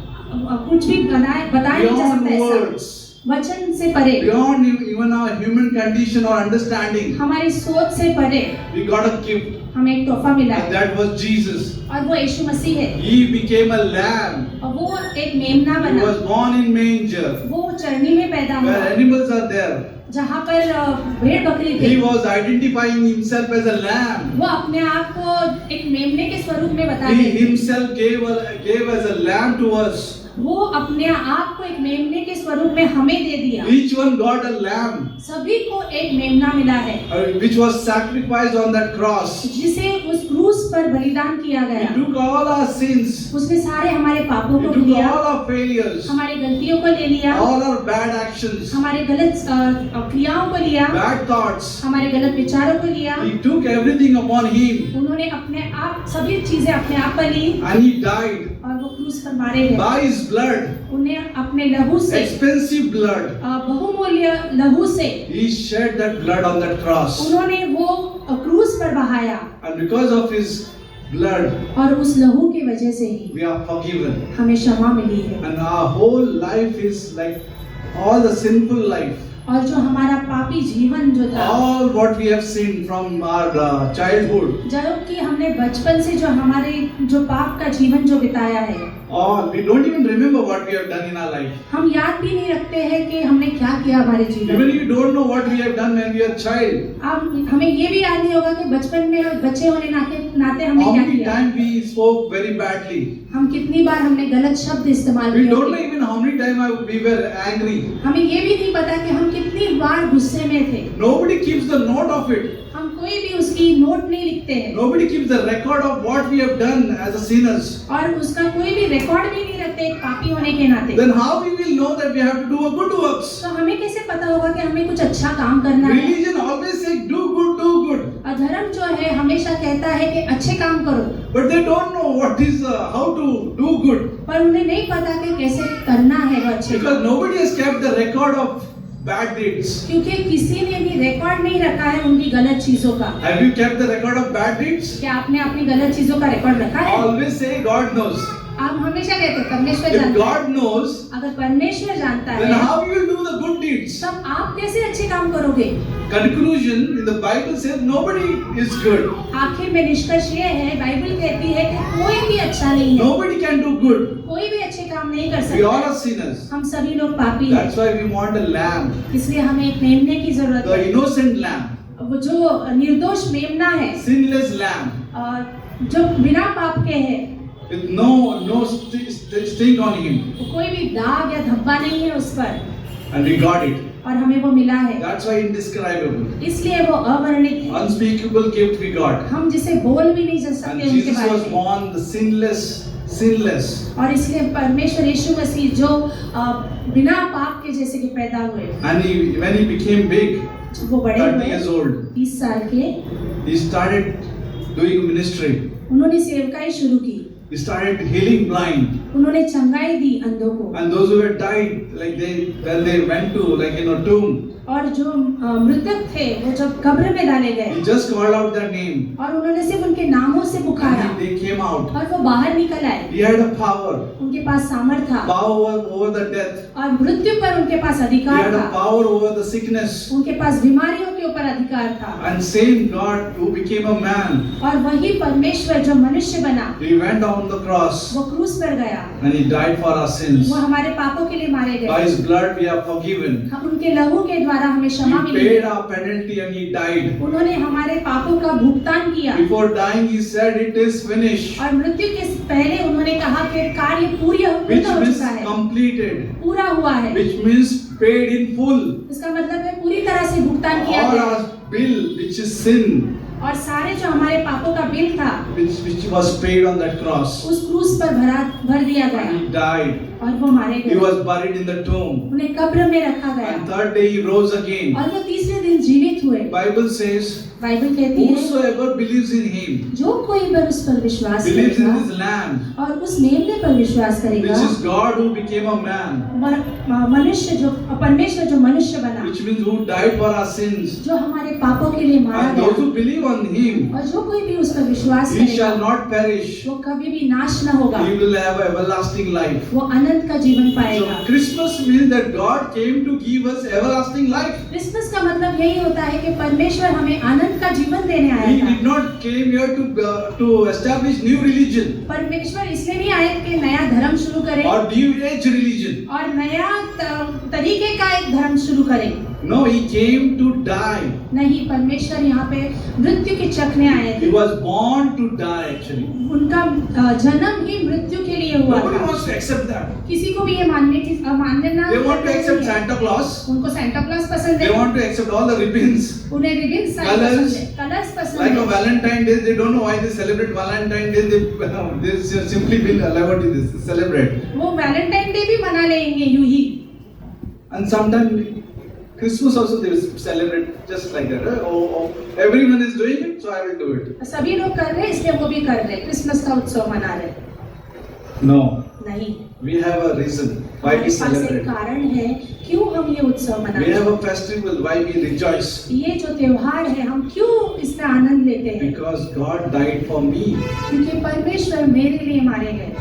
कुछ भी बताया नहीं जा Beyond सकता ऐसा, words. वचन से परे, Beyond even our human condition or understanding. हमारी सोच से परे We got a gift. हमें एक तोहफा मिला And है, that was Jesus. और वो यीशु मसीह है। He became a lamb. और वो एक मेमना He बना, was born in manger. वो चरनी में पैदा हुआ, Where animals are there. जहाँ पर भेड़ बकरी थे। He was identifying himself as a lamb. वो अपने आप को एक मेमने के स्वरूप में बता He रहे थे। himself gave as a lamb to us. वो अपने आप को एक मेमने के स्वरूप में हमें दे दिया। Each one got a lamb, सभी को एक मेमना मिला है, which was sacrificed on that cross. जिसे उस क्रूस पर बलिदान किया He गया। took all our sins. उसने सारे हमारे पापों He को took लिया, all our failures, हमारी गलतियों को ले लिया, all our bad actions, हमारे गलत क्रियाओं को लिया, bad thoughts. हमारे गलत विचारों को लिया। He took everything upon him उन्होंने अपने आप सभी चीजें अपने आप पर ली, and he died और वो क्रूस पर मारे गए। by his blood, उन्हें अपने लहू से, expensive blood. बहुमूल्य लहू से, He shed that blood on that cross. उन्होंने वो क्रूस पर बहाया, And because of his blood, और उस लहू की वजह से ही we are forgiven. हमें क्षमा मिली है। And our whole life is like all the sinful life. और जो हमारा पापी जीवन जो था, All what we have seen from our childhood, जबकि हमने बचपन से जो हमारे जो पाप का जीवन जो बिताया है, all we don't even remember what we have done in our life. हम याद भी नहीं रखते हैं कि हमने क्या किया हमारे जीवन Even में। you don't know what we have done when we were a child. अब हमें ये भी याद नहीं होगा कि बचपन में बच्चे होने नाते हमने How क्या many किया, times we spoke very badly. हम कितनी बार हमने गलत शब्द इस्तेमाल We किए don't know होंगे। even how many times we were angry. हमें ये भी नहीं पता कि हम कितनी बार गुस्से में थे। Nobody keeps the note of it. हम कोई भी उसकी नोट नहीं लिखते हैं, Nobody keeps the record of what we have done as a sinners. और उसका कोई भी रिकॉर्ड भी नहीं रखते एक पापी होने के नाते। Then how we will know that we have to do a good works? तो हमें कैसे पता होगा कि हमें कुछ अच्छा काम करना है? Religion always says do good, do good. और धर्म जो है हमेशा कहता है कि अच्छे काम करो, But they don't know what is how to do good. पर उन्हें नहीं पता कि कैसे करना है वो अच्छे Because काम। nobody has kept the record of bad deeds. क्योंकि किसी ने भी रिकॉर्ड नहीं रखा है उनकी गलत चीजों का। Have you kept the record of bad deeds? क्या आपने अपनी गलत चीजों का रिकॉर्ड रखा है? Always say God knows. आप हमेशा कहते हैं परमेश्वर If जानता है। God knows, अगर परमेश्वर जानता then है, how you will do the good deeds? तब आप कैसे अच्छे काम करोगे? Conclusion in the Bible says nobody is good. आखिर में निष्कर्ष ये है, बाइबल कहती है कि कोई भी अच्छा नहीं है, Nobody can do good. कोई भी अच्छे काम नहीं कर We all सकता। are sinners. हम सभी लोग पापी हैं, That's why we want a lamb, इसलिए हमें एक मेमने की जरूरत the है। innocent lamb, वो जो निर्दोष मेमना है, sinless lamb, जो बिना पाप के है, with no sting on him. कोई भी दाग या धब्बा नहीं है उस पर, And we got it. और हमें वो मिला है। That's why indescribable. इसलिए वो अवर्णित है, Unspeakable gift we got. हम जिसे बोल भी नहीं जा And सकते उनके Jesus बारे was में। born the sinless. और इसलिए परमेश्वर यीशु मसीह जो बिना पाप के जैसे कि पैदा हुए, And when he became big, जब वो बड़े 30 हुए years old, 30 साल के, he started doing ministry. उन्होंने सेवकाई शुरू की, He started healing blind. उन्होंने चंगाई दी अंधों को, And those who had died, like when they went to tomb, और जो मृतक थे वो जब कब्र में डाले गए he just called out their name और उन्होंने सिर्फ उनके नामों से पुकारा and they came out. और वो बाहर निकल आए। He had a power उनके पास सामर्थ था over the death. और मृत्यु पर उनके पास He अधिकार had a था, power over the sickness. उनके पास बीमारियों के ऊपर अधिकार था। And same God who became a man, और वही परमेश्वर जो मनुष्य बना, he went on the cross वो क्रूस पर गया, and he died for our sins. वो हमारे पापों के लिए मारे By गए, his blood we are forgiven. हम उनके लहू के द्वारा हमें क्षमा He milli. paid our penalty and he died. उन्होंने हमारे पापों का भुगतान किया Before dying he said it is finished, और मृत्यु के पहले उन्होंने कहा कि कार्य पूरा which हो means चुका है, completed, पूरा हुआ है। which means paid in full. इसका मतलब है पूरी तरह से भुगतान किया All गया our bill, which is sin, और सारे जो हमारे पापों का बिल था which was paid on that cross. उस क्रूस पर भर दिया गया And he died. और वो मारे He गए, was buried in the tomb. उन्हें कब्र में रखा And गया third day he rose again. और वो तीसरे दिन जीवित हुए। Bible says, बाइबल कहती है whosoever believes in him, जो कोई पर उस पर विश्वास believes in करेगा his Lamb, और उस मेमने पर विश्वास करेगा, which is God who became a man, मनुष्य जो परमेश्वर जो मनुष्य बना, which means who died for our sins. जो हमारे पापों के लिए मारा And those गया, who believe on him, और जो कोई भी उस पर विश्वास he shall करेगा not perish. वो कभी भी नाश न होगा, He will have everlasting life. वो अनंत का जीवन So पाएगा। Christmas means that God came to give us everlasting life. Christmas का मतलब यही होता है कि परमेश्वर हमें अनंत का जीवन देने आया He था। did not came here to establish new religion परमेश्वर इसलिए नहीं आए कि नया धर्म शुरू करें or new age religion. और नया तरीके का एक धर्म शुरू करें। No, he came to die. नहीं, परमेश्वर यहाँ पे मृत्यु के चखने आए He थे। was born to die actually. उनका जन्म ही मृत्यु के लिए हुआ Nobody था। wants to accept that. किसी को भी ये मानने ना They want to accept नहीं है। Santa Claus. उनको सैंटा क्लॉस पसंद They है, want to accept all the ribbons. उन्हें रिबन्स Colours. पसंद है, कलर्स पसंद Like a है। Valentine Day, they don't know why they celebrate Valentine Day. They simply will allow what is this celebrate. वो Valentine day भी मना लेंगे यूं ही। And sometimes Christmas also they will celebrate just like that. Oh, everyone is doing it, so I will do it. सभी लोग कर रहे हैं इसलिए वो भी कर रहे हैं, क्रिसमस का उत्सव मना रहे हैं। No, नहीं, we have a reason why हमारे we पास एक celebrate. कारण है क्यों हम ये उत्सव We मनाते have हैं। a festival why we rejoice. ये जो त्योहार है हम क्यों इसमें आनंद लेते हैं? Because God died for me क्योंकि परमेश्वर मेरे लिए मारे गए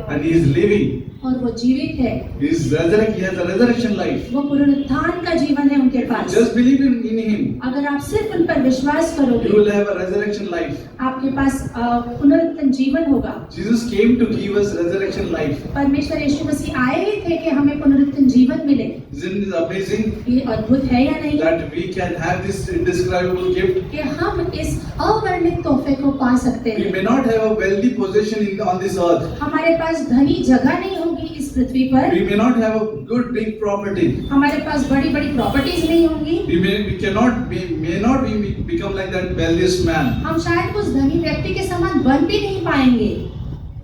and He is living. और वो जीवित है, He is resurrect. He has a resurrection life. वो पुनरुत्थान का जीवन है उनके पास। Just believe in Him. अगर आप सिर्फ उन पर विश्वास You करोगे will have a resurrection life. आपके पास पुनरुत्थान जीवन होगा। Jesus came to give us resurrection life. परमेश्वर यीशु मसीह आए ही थे कि हमें पुनरुत्थान जीवन मिले। Isn't it amazing ये अद्भुत है या नहीं that we can have this indescribable gift? कि हम इस अवर्णित तोहफे को पा सकते We हैं। may not have a wealthy possession on this earth. हमारे पास धनी जगह नहीं होगी इस पृथ्वी पर, We may not have a good big property. हमारे पास बड़ी बड़ी प्रॉपर्टीज नहीं होंगी, We may not become like that wealthiest man. हम शायद उस धनी व्यक्ति के समान बन भी नहीं पाएंगे।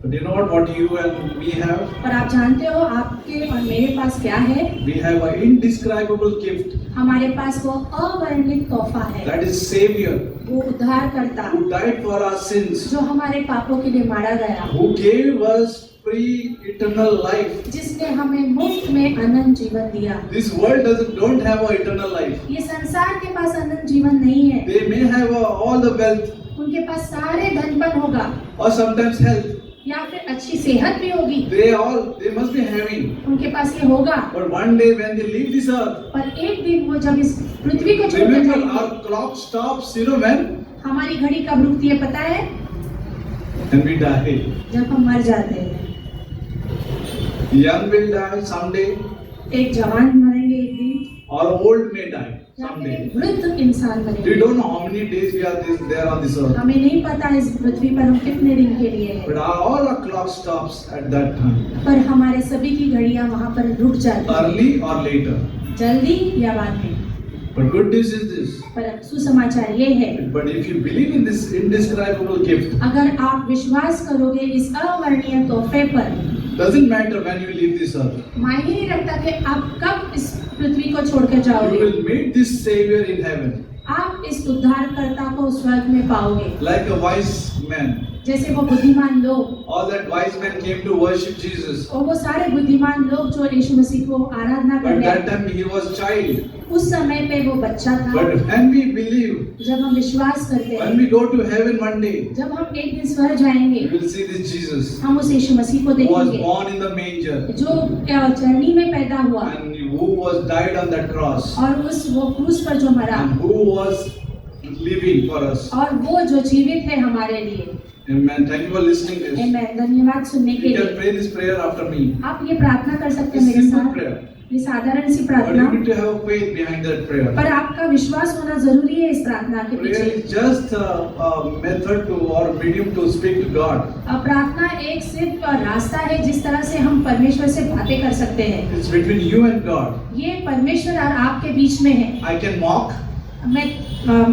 But you know what you and me have? पर आप जानते हो आपके और मेरे पास क्या है? We have an indescribable gift. हमारे पास वो अवर्णित तोहफा है, That is Savior वो उद्धारकर्ता who died for our sins, जो हमारे पापों के लिए मारा गया, who gave us free eternal life. जिसने हमें मुफ्त में अनंत जीवन दिया। This world don't have an eternal life. ये संसार के पास अनंत जीवन नहीं है, They may have all the wealth उनके पास सारे धनपन होगा or sometimes health. या फिर अच्छी सेहत भी होगी, They must be having. उनके पास ये होगा। But one day when they leave this earth, पर एक दिन वो जब इस पृथ्वी को छोड़कर remember जाएंगे, our clock stops, when? हमारी घड़ी कब रुकती है पता है? When we die. जब हम मर जाते हैं। Young will die someday एक जवान मरेंगे एक दिन, or old may die या फिर someday. एक वृद्ध इंसान We मरेंगे। don't know how many days we are there on this earth. हमें नहीं पता इस पृथ्वी पर हम कितने दिन के लिए हैं, But all our clock stops at that time, पर हमारे सभी की घड़ियां वहां पर रुक जाती हैं, early or later. जल्दी या बाद में। But good news is this. पर सुसमाचार ये है, But if you believe in this indescribable gift, अगर आप विश्वास करोगे इस अवर्णीय तोहफे पर, doesn't matter when you leave this earth. मायने नहीं रखता कि आप कब इस पृथ्वी को छोड़कर You जाओगे, will meet this Savior in heaven, आप इस उद्धारकर्ता को स्वर्ग में पाओगे। like a wise man. जैसे वो बुद्धिमान लोग, All that wise men came to worship Jesus. और वो सारे बुद्धिमान लोग जो यीशु मसीह को आराधना But करने that आए, time he was child. उस समय पे वो बच्चा था। But when we believe, जब हम विश्वास करते when हैं, we go to heaven one day, जब हम एक दिन स्वर्ग जाएंगे, we will see this Jesus हम उस यीशु मसीह को who was देखेंगे born in the manger जो चरनी में पैदा हुआ and who was died on that cross और वो क्रूस पर जो मरा, and who was living for us. और वो जो जीवित है हमारे लिए। Amen. Thank you for listening to this. आमेन। धन्यवाद सुनने के You can लिए। pray this prayer after me. आप ये प्रार्थना कर सकते It's हैं मेरे simple साथ। prayer. ये साधारण सी But प्रार्थना, you need to have faith behind that prayer. पर आपका विश्वास होना जरूरी है इस प्रार्थना के Prayer पीछे। is just a method to or medium to speak to God. अब प्रार्थना एक सिर्फ रास्ता है जिस तरह से हम परमेश्वर से बातें कर सकते हैं। It's between you and God. ये परमेश्वर और आपके बीच में है। I can mock, मैं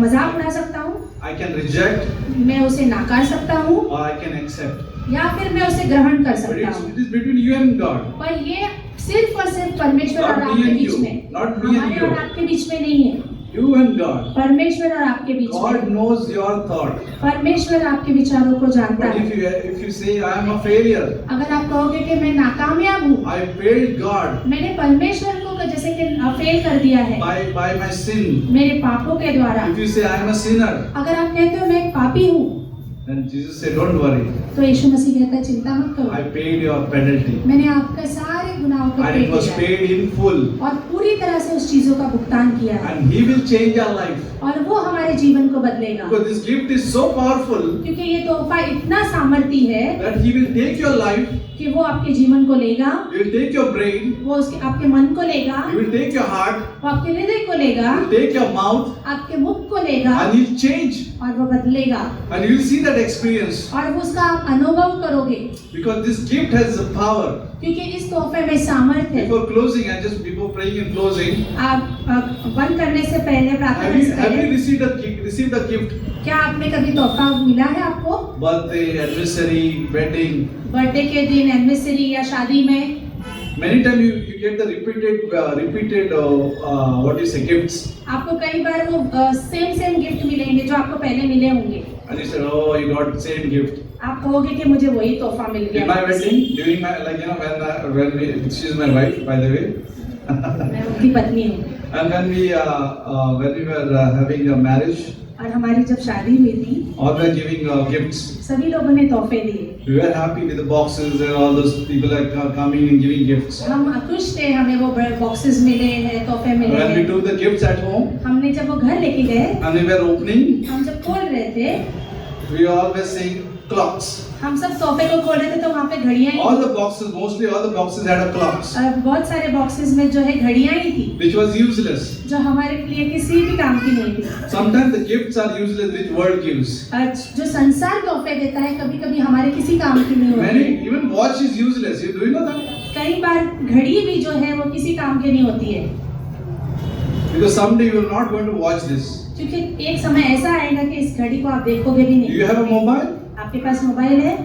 मजाक उड़ा सकता हूँ, I can reject, मैं उसे नाकार सकता हूँ, or I can accept. या फिर मैं उसे ग्रहण कर But सकता हूँ। it is between you and God. पर ये सिर्फ और सिर्फ परमेश्वर Not और me आपके and बीच you. में, Not me and हमारे you. और आपके बीच में नहीं है। You and God. परमेश्वर और आपके बीच God में, knows your thought. परमेश्वर आपके विचारों को जानता But है। if you say I am a failure, अगर आप कहोगे कि मैं नाकामयाब हूँ, I failed God मैंने परमेश्वर को जैसे कि फेल कर दिया है by my sin. मेरे पापों के द्वारा, If you say I am a sinner, अगर आप कहते हो मैं एक पापी हूँ, then Jesus said, don't worry. तो यीशु मसीह कहता है चिंता मत I करो, paid your penalty. मैंने आपके सारे गुनाहों को And पे it was किया है paid in full. और पूरी तरह से उस चीजों का भुगतान किया है, And He will change our life. और वो हमारे जीवन को बदलेगा। Because this gift is so powerful क्योंकि ये तोहफा इतना सामर्थी है that He will take your life, कि वो आपके जीवन को लेगा, He will take your brain, वो उसके आपके मन को लेगा, He will take your heart, वो आपके हृदय को लेगा, He will take your mouth, आपके मुख को लेगा and He'll change. और वो बदलेगा, And you will see that experience. और वो उसका आप अनुभव करोगे। Because this gift has the power. क्योंकि इस तोहफे में सामर्थ है। Before closing, and just before praying and closing, आप बंद करने से पहले, प्रार्थना have करने you, से have you पहले, received a gift? क्या आपने कभी तोहफा मिला है आपको? Birthday, anniversary, wedding. बर्थडे के दिन, एनिवर्सरी या शादी में? Many times you get the repeated what you say gifts. आपको कई बार वो सेम गिफ्ट मिलेंगे जो आपको पहले मिले होंगे। And you said, oh, you got same gift. आप कहोगे कि मुझे वही तोहफा मिल In my गया। wedding, during my when she is my wife, by the way. मैं उनकी पत्नी हूँ। And when we were having a marriage, और हमारी जब शादी हुई थी, all were giving gifts. सभी लोगों ने तोहफे दिए। We were happy with the boxes and all those people are coming and giving gifts. हम खुश थे, हमें वो बॉक्सेस मिले हैं, तोहफे मिले When we हैं। took the gifts at home हमने जब वो घर लेके गए, and we were opening, हम जब खोल रहे थे, we were always saying clocks. हम सब तोहफे को खोल रहे थे तो वहाँ पे घड़ियाँ ही All the boxes, mostly all the boxes had a clocks, बहुत सारे बॉक्सेस में जो है घड़ियाँ ही थी, which was useless. जो हमारे लिए किसी भी काम की नहीं थी। Sometimes the gifts are useless which world gives. जो संसार तोहफे देता है कभी कभी हमारे किसी काम की नहीं Many, होती। even watch is useless. Do you know that? कई बार घड़ी भी जो है वो किसी काम की नहीं होती है, Because someday you are not going to watch this. क्योंकि एक समय ऐसा आएगा कि इस घड़ी को आप देखोगे भी Do नहीं। you have a mobile? आपके पास मोबाइल है,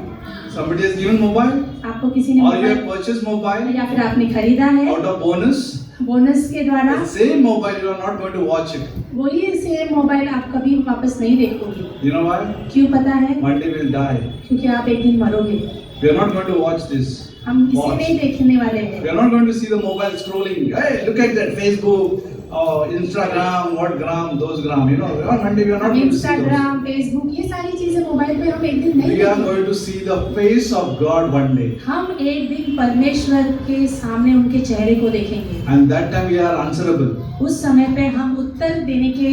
Somebody has given mobile, आपको किसी ने or you have mobile purchased mobile या फिर आपने खरीदा है out of bonus. बोनस के द्वारा, The same mobile you are not going to watch it. वही सेम मोबाइल आप कभी वापस नहीं देखोगे। You know why? क्यों पता है? One day we'll die. क्योंकि आप एक दिन मरोगे। We are not going to watch this. हम इसे Watch. नहीं देखने वाले We हैं। are not going to see the mobile scrolling. Hey, look at that Facebook, Instagram, what gram, those gram. You know, one day we are not हम going to see those. Instagram, Facebook, ये सारी चीजें mobile पे हम एक दिन नहीं We are देखेंगे। going to see the face of God one day. हम एक दिन परमेश्वर के सामने उनके चेहरे को देखेंगे। And that time we are answerable. उस समय पे हम उत्तर देने के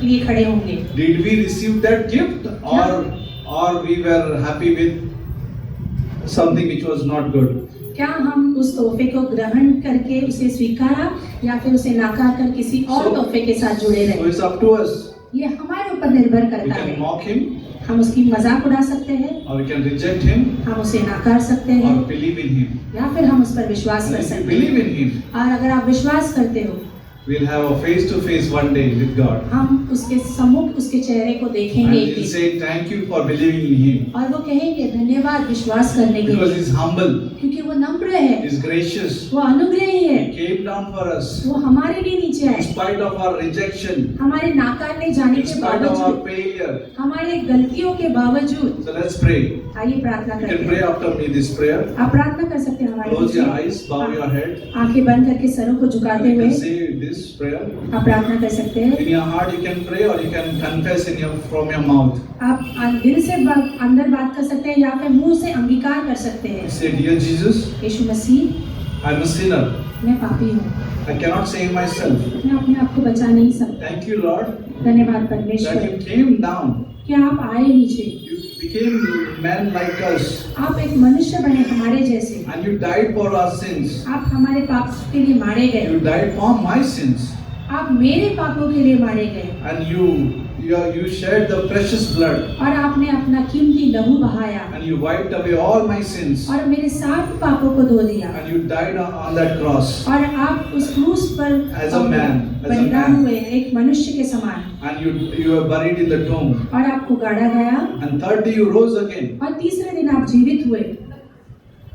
लिए खड़े होंगे। Did we receive that gift or we were happy with something which was not good? क्या हम उस तोहफे को ग्रहण करके उसे स्वीकारा या फिर उसे नाकार कर किसी और So- तोहफे के साथ जुड़े So रहे? it's up to us. ये हमारे ऊपर निर्भर We करता can है। mock him हम उसकी मजाक उड़ा सकते हैं, or we can reject him हम उसे नाकार सकते or हैं, believe in him. या फिर हम उस पर विश्वास And कर if we सकते believe हैं। in him, और अगर आप विश्वास करते हो, we'll have a face to face one day with God. हम उसके सम्मुख उसके चेहरे को And देखेंगे एक he'll दिन। say thank you for believing in him. और वो कहेंगे धन्यवाद विश्वास करने के Because लिए, he's humble. क्योंकि वो नम्र है, He's gracious. वो अनुग्रही है, He came down for us. वो हमारे लिए नीचे In आए, spite of our rejection, हमारे नाकारने जाने in के spite of our बावजूद, failure. हमारे गलतियों के बावजूद। So let's pray. आइए प्रार्थना You करते can pray हैं। after me this prayer. आप प्रार्थना कर सकते हैं हमारे Close your लिए। eyes, bow your head. आंखें बंद करके सरों को झुकाते You हुए can say this prayer. आप प्रार्थना कर सकते हैं। In your heart you can pray or you can confess from your mouth. आप दिल से अंदर बात कर सकते हैं या फिर मुंह से अंगीकार कर सकते हैं। Say, Dear Jesus, Yeshu Masih, I'm a sinner. मैं पापी हूँ, I cannot save myself. मैं अपने आप को बचा नहीं सकता। Thank you, Lord, धन्यवाद that परमेश्वर you came down. कि आप आए नीचे, You became man like us. आप एक मनुष्य बने हमारे जैसे, And you died for our sins. आप हमारे पाप के लिए मारे गए, You died for my sins. आप मेरे पापों के लिए मारे गए And you shed the precious blood. और आपने अपना कीमती लहू बहाया And you wiped away all my sins. और मेरे सारे पापों को धो दिया And you died on that cross. और आप उस क्रूस पर As a man, बलिदान हुए एक मनुष्य के समान And you were buried in the tomb. और आपको गाड़ा गया And third day you rose again. और तीसरे दिन आप जीवित हुए।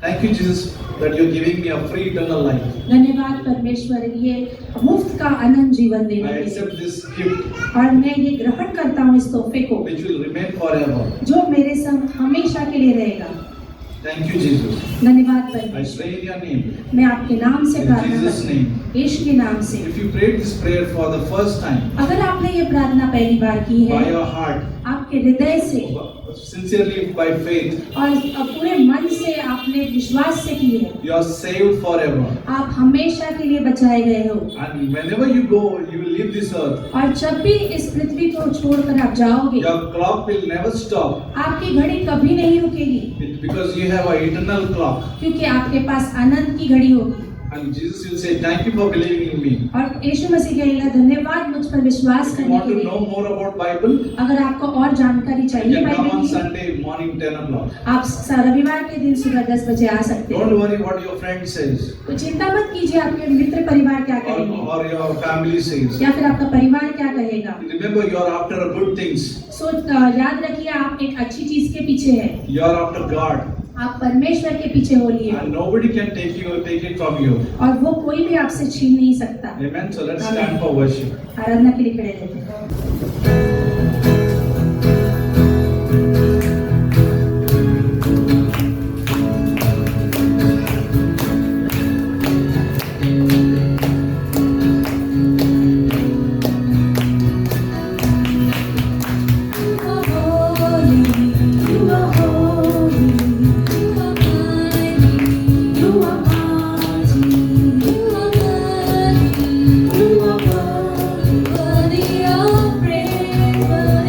Thank you, Jesus, that you're giving me a free eternal life. धन्यवाद परमेश्वर, ये मुफ्त का अनंत जीवन I देने के लिए accept this gift और मैं ये ग्रहण करता हूँ इस तोहफे को which will remain forever. जो मेरे संग हमेशा के लिए रहेगा। Thank you, Jesus. धन्यवाद I परमेश्वर, pray in your name. मैं आपके नाम से In प्रार्थना Jesus' करती हूँ, name. यीशु के नाम से। If you prayed this prayer for the first time, अगर आपने ये प्रार्थना पहली बार की by है your heart, आपके हृदय से sincerely by faith, और पूरे मन से आपने विश्वास से की है, you are saved forever. आप हमेशा के लिए बचाए गए हो And whenever you go, you will leave this earth. और जब भी इस पृथ्वी को छोड़कर आप जाओगे Your clock will never stop आपकी घड़ी कभी नहीं रुकेगी because you have an eternal clock. क्योंकि आपके पास अनंत की घड़ी होगी। And Jesus will say, thank you for believing in me. और यीशु मसीह कहेगा धन्यवाद मुझ पर विश्वास If you करने want के to लिए। know more about Bible, अगर आपको और जानकारी you चाहिए can come बाइबल on की, Sunday morning 10 o'clock. आप रविवार के दिन सुबह 10 बजे आ सकते हैं। Don't worry what your friend says तो चिंता मत कीजिए आपके मित्र परिवार क्या कहेंगे or your family says. या फिर आपका परिवार क्या कहेगा। Remember, you are after a good things. याद रखिए आप एक अच्छी चीज के पीछे हैं, You are after God. आप परमेश्वर के पीछे हो लिए And nobody can take it from you. और वो कोई भी आपसे छीन नहीं सकता। Amen. So let's stand for worship. आराधना के लिए खड़े रहते हैं। Worthy of praise.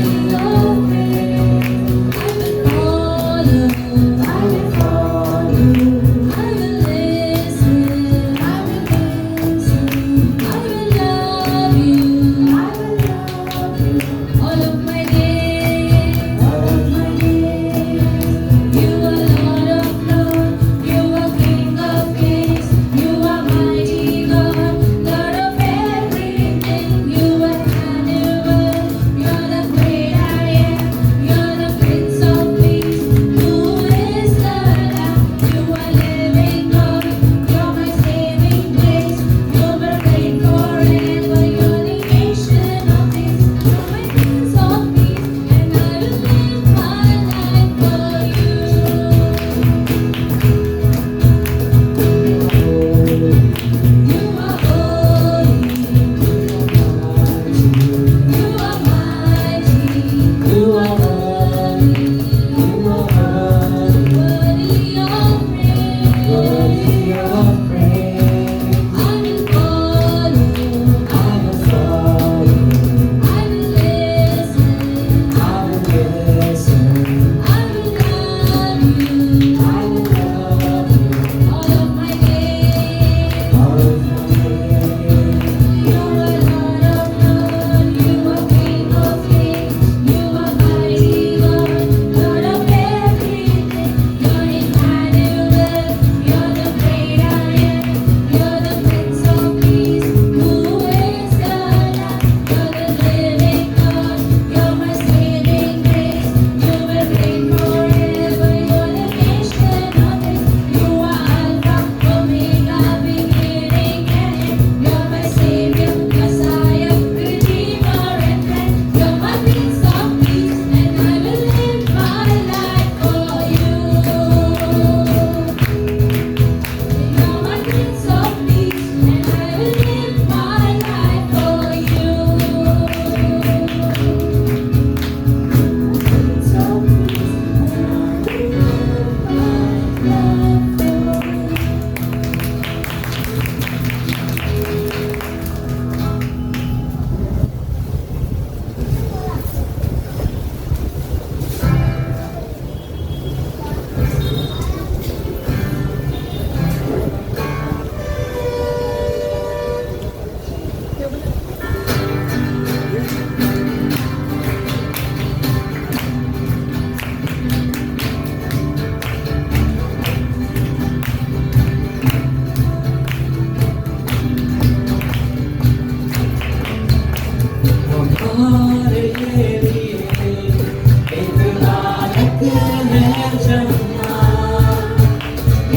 है जन्मा,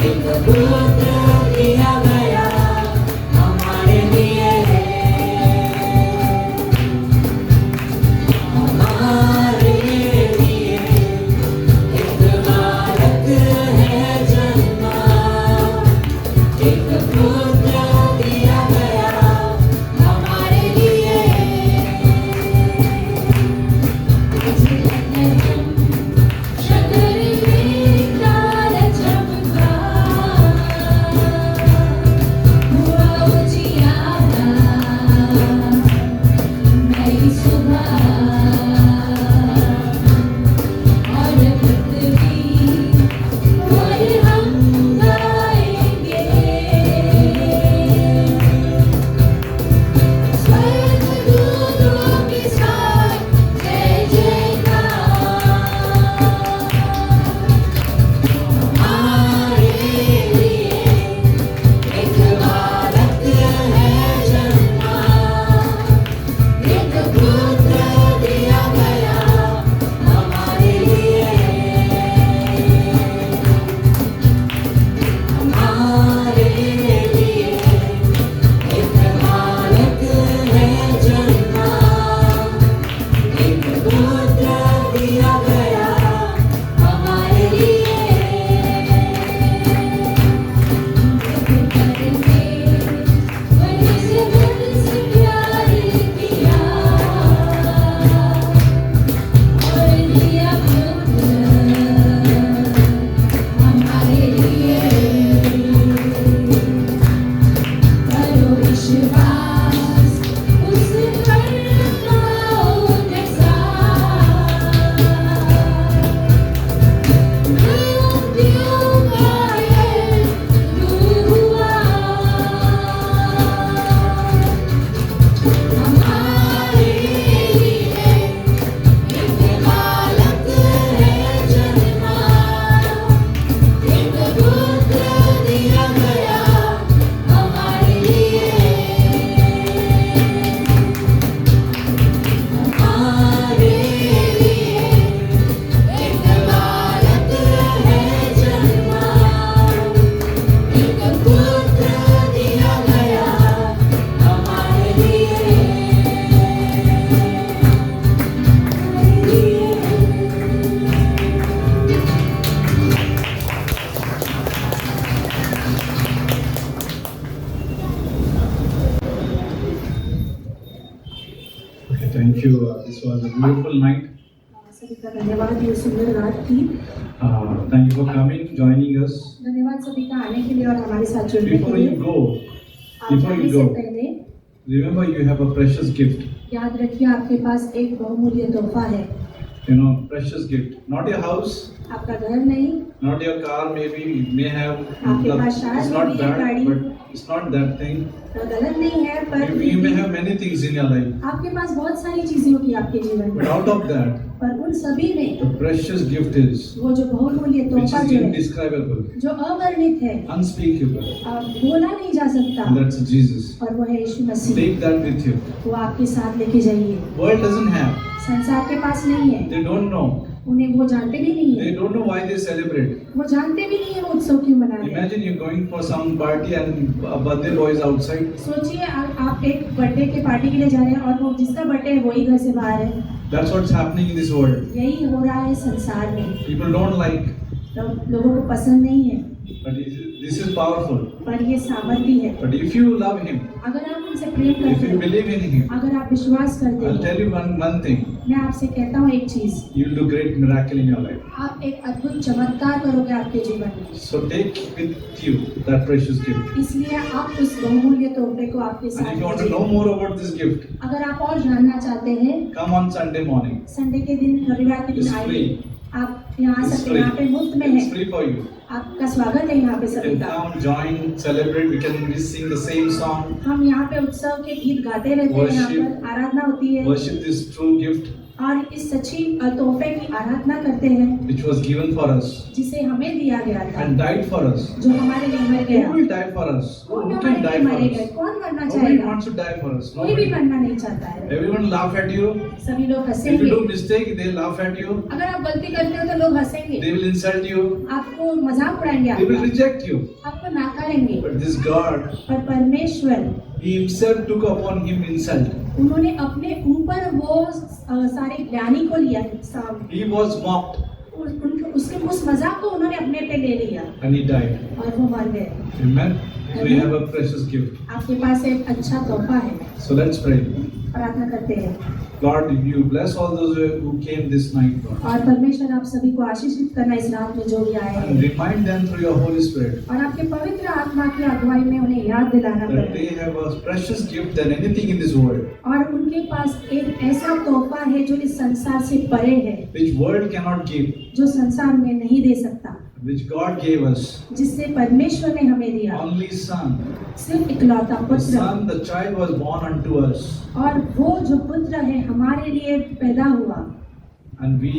एक पुत्र दिया गया हमारे लिए, हमारे लिए एक बालक है जन्मा, एक पुत्र दिया गया हमारे लिए। शगर में तारा चमका, हुआ उजियारा, नई सुबह और पृथ्वी और हम गाएंगे, स्वर्गदूतों के साथ जय जयकार, हमारे लिए एक बालक है जन्मा, एक पुत्र दिया गया हमारे लिए, हमारे लिए एक बालक है जन्मा, एक पुत्र दिया गया हमारे लिए। वही से मुझसे प्यार किया और दिया पुत्र हमारे लिए, करो विश्वास उस पर पाओ जैसा, मृत्यु घायल हुआ, हमारे लिए एक बालक है जन्मा, एक पुत्र दिया गया हमारे लिए, हमारे लिए एक बालक है जन्मा, एक पुत्र दिया गया हमारे लिए, Okay, thank you. This was a beautiful night. सभी का धन्यवाद, ये सुंदर रात थी। Thank you for coming, joining us. धन्यवाद सभी का आने के लिए और हमारे साथ जुड़ने के Before लिए। you go, आप before जाने you से go, पहले remember you have a precious gift. याद रखिए आपके पास एक बहुमूल्य तोहफा है। You know, precious gift. Not your house, आपका घर नहीं, not your car. Maybe you may have. आपके पास शायद It's not भी that, गाड़ी। but it's not that thing. गलत नहीं है, पर You may have many things in your life, आपके पास बहुत सारी चीजें होगी आपके जीवन but में, out of that, पर उन सभी में the precious gift is, वो जो बहुमूल्य which तोहफा is जो है, indescribable, जो अवर्णित है, unspeakable, बोला नहीं जा सकता, and that's Jesus. और वो है यीशु मसीह। Take that with you. वो आपके साथ लेके जाइए। World doesn't have. संसार के पास नहीं है, They don't know. उन्हें वो जानते भी नहीं They है, don't know why they celebrate. वो जानते भी नहीं है वो उत्सव क्यों मना रहे हैं। Imagine you're going for some party and a birthday boy is outside. सोचिए आप एक बर्थडे के पार्टी के लिए जा रहे हैं और वो जिसका बर्थडे है वही घर से बाहर है। That's what's happening in this world. यही हो रहा है संसार में। People don't like, लोगों को पसंद नहीं है, but this is powerful. पर ये सामर्थ्य है। But if you love him, अगर आप उनसे प्रेम if करते you हैं, believe in him, अगर आप विश्वास करते I'll हैं, tell you one thing. मैं आपसे कहता हूँ एक चीज, You'll do great miracle in your life. आप एक अद्भुत चमत्कार करोगे आपके जीवन में। So take with you that precious gift. इसलिए आप उस बहुमूल्य तोहफे को आपके And साथ if you want to लीजिए। know more about this gift, अगर आप और जानना चाहते हैं, come on Sunday morning. Sunday के दिन, रविवार के It's दिन आइए। free. आप यहाँ It's सकते free. हैं, यहाँ पे मुफ्त में It's है। free for you. आपका स्वागत है यहाँ पे You सभी can का। come, join, celebrate. We sing the same song. हम यहाँ पे उत्सव के गीत गाते रहते हैं, यहाँ Worship. पर आराधना होती है। Worship this true gift. और इस सच्ची तोहफे की आराधना करते हैं which was given for us जिसे हमें दिया गया था, and died for us. जो हमारे लिए मर गया। Who will die for us? कौन Who हमारे can die लिए for मरेगा? us? कौन मरना Nobody चाहेगा? wants to die for us. कोई भी Nobody. मरना नहीं चाहता है। Everyone laugh at you. सभी लोग If you हंसेंगे। do mistake, they laugh at you. अगर आप गलती करते हो तो लोग हंसेंगे, They will insult you. आपको मजाक उड़ाएंगे, They will आपका, reject you. आपको नाकारेंगे। But this God, पर परमेश्वर, He Himself took upon Him insult. उन्होंने अपने ऊपर वो सारे ज्ञानी को लिया, He was mocked उसके उस मजाक को उन्होंने अपने पे ले लिया and He died. और वो मर गए। Amen. So we have a precious gift. आपके पास एक अच्छा तोहफा है। So let's pray. प्रार्थना करते हैं। Lord, you bless all those who came this night, Lord. और परमेश्वर आप सभी को आशीषित करना इस रात में जो भी आए And हैं, remind them through your Holy Spirit और आपके पवित्र आत्मा की अगुवाई में उन्हें याद दिलाना that पड़े। they have a precious gift than anything in this world, और उनके पास एक ऐसा तोहफा है जो इस संसार से परे है, which world cannot give, जो संसार में नहीं दे सकता, which God gave us. जिससे परमेश्वर ने हमें दिया। Only Son. सिर्फ इकलौता The पुत्र, Son, the child was born unto us. और वो जो पुत्र है हमारे लिए पैदा हुआ। And we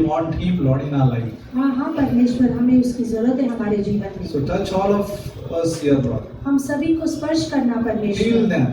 want Him, Lord, in our life. हाँ हाँ परमेश्वर, हमें उसकी जरूरत है हमारे जीवन में। So touch all of us here, Lord. हम सभी को स्पर्श करना Heal परमेश्वर, them.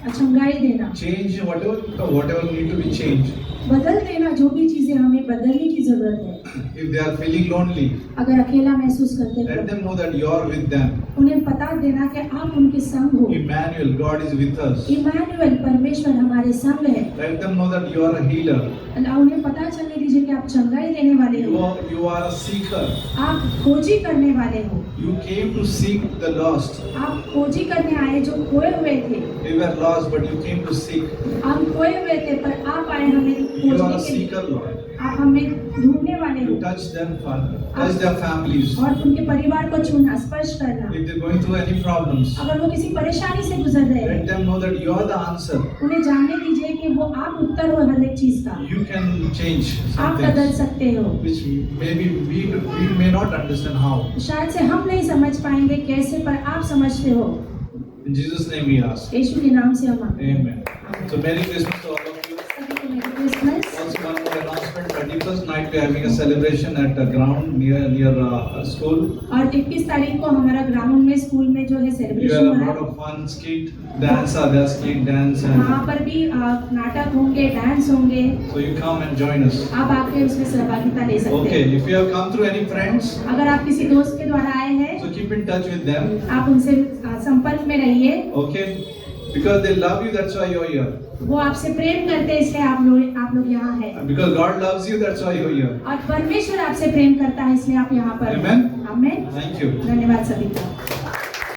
अचंगाई देना, Change whatever need to be changed. बदल देना जो भी चीजें हमें बदलने की जरूरत है। If they are feeling lonely, अगर अकेला महसूस करते let हैं them know that you are with them. उन्हें पता देना कि आप उनके संग हो। Emmanuel, God is with us. Emmanuel, परमेश्वर हमारे संग है। Let them know that you are a healer. उन्हें पता चलने दीजिए कि आप चंगाई देने वाले हो, You are a seeker. आप खोजी करने वाले हो। You came to seek the lost. आप खोजी करने आए जो खोए हुए थे। We were lost, but you came to seek. हम खोए हुए थे पर आप आए हमें You are a खोजने के लिए। seeker, Lord. आप हमें ढूंढने वाले हो You touch them, Father. Touch their families. और उनके परिवार को छूना, स्पर्श करना। If they're going through any problems, अगर वो किसी परेशानी से गुजर रहे let हैं, them know that you are the answer. उन्हें जानने दीजिए कि वो आप उत्तर हो हर एक चीज का। You can change some आप बदल things सकते हो। which maybe we may not understand how. शायद से हम नहीं समझ पाएंगे कैसे, पर आप समझते हो। In Jesus' name we ask. यीशु के नाम से हम मांगते हैं। Amen. So Merry Christmas to all of you. सभी को मेरी Christmas. Also one more announcement, 31st night we are having a celebration at the ground near school. और 21 तारीख को हमारा ग्राउंड में स्कूल में जो है You सेलिब्रेशन have हो a रहा lot है। of fun, skit, dance, there skit, dance वहाँ and पर भी नाटक होंगे, डांस होंगे। so you come and join us. आप आके उसमें सहभागिता ले सकते Okay, हैं। if you have come through any friends, अगर आप किसी दोस्त के द्वारा आए हैं, so keep in touch with them. आप उनसे संपर्क में रहिए। Okay, because they love you, that's why you're here. वो आपसे प्रेम करते हैं, इसलिए आप लोग यहाँ हैं। And because God loves you, that's why you're here. और परमेश्वर आपसे प्रेम करता है, इसलिए आप यहाँ पर हैं। Amen. आमेन। Thank you. धन्यवाद सभी का।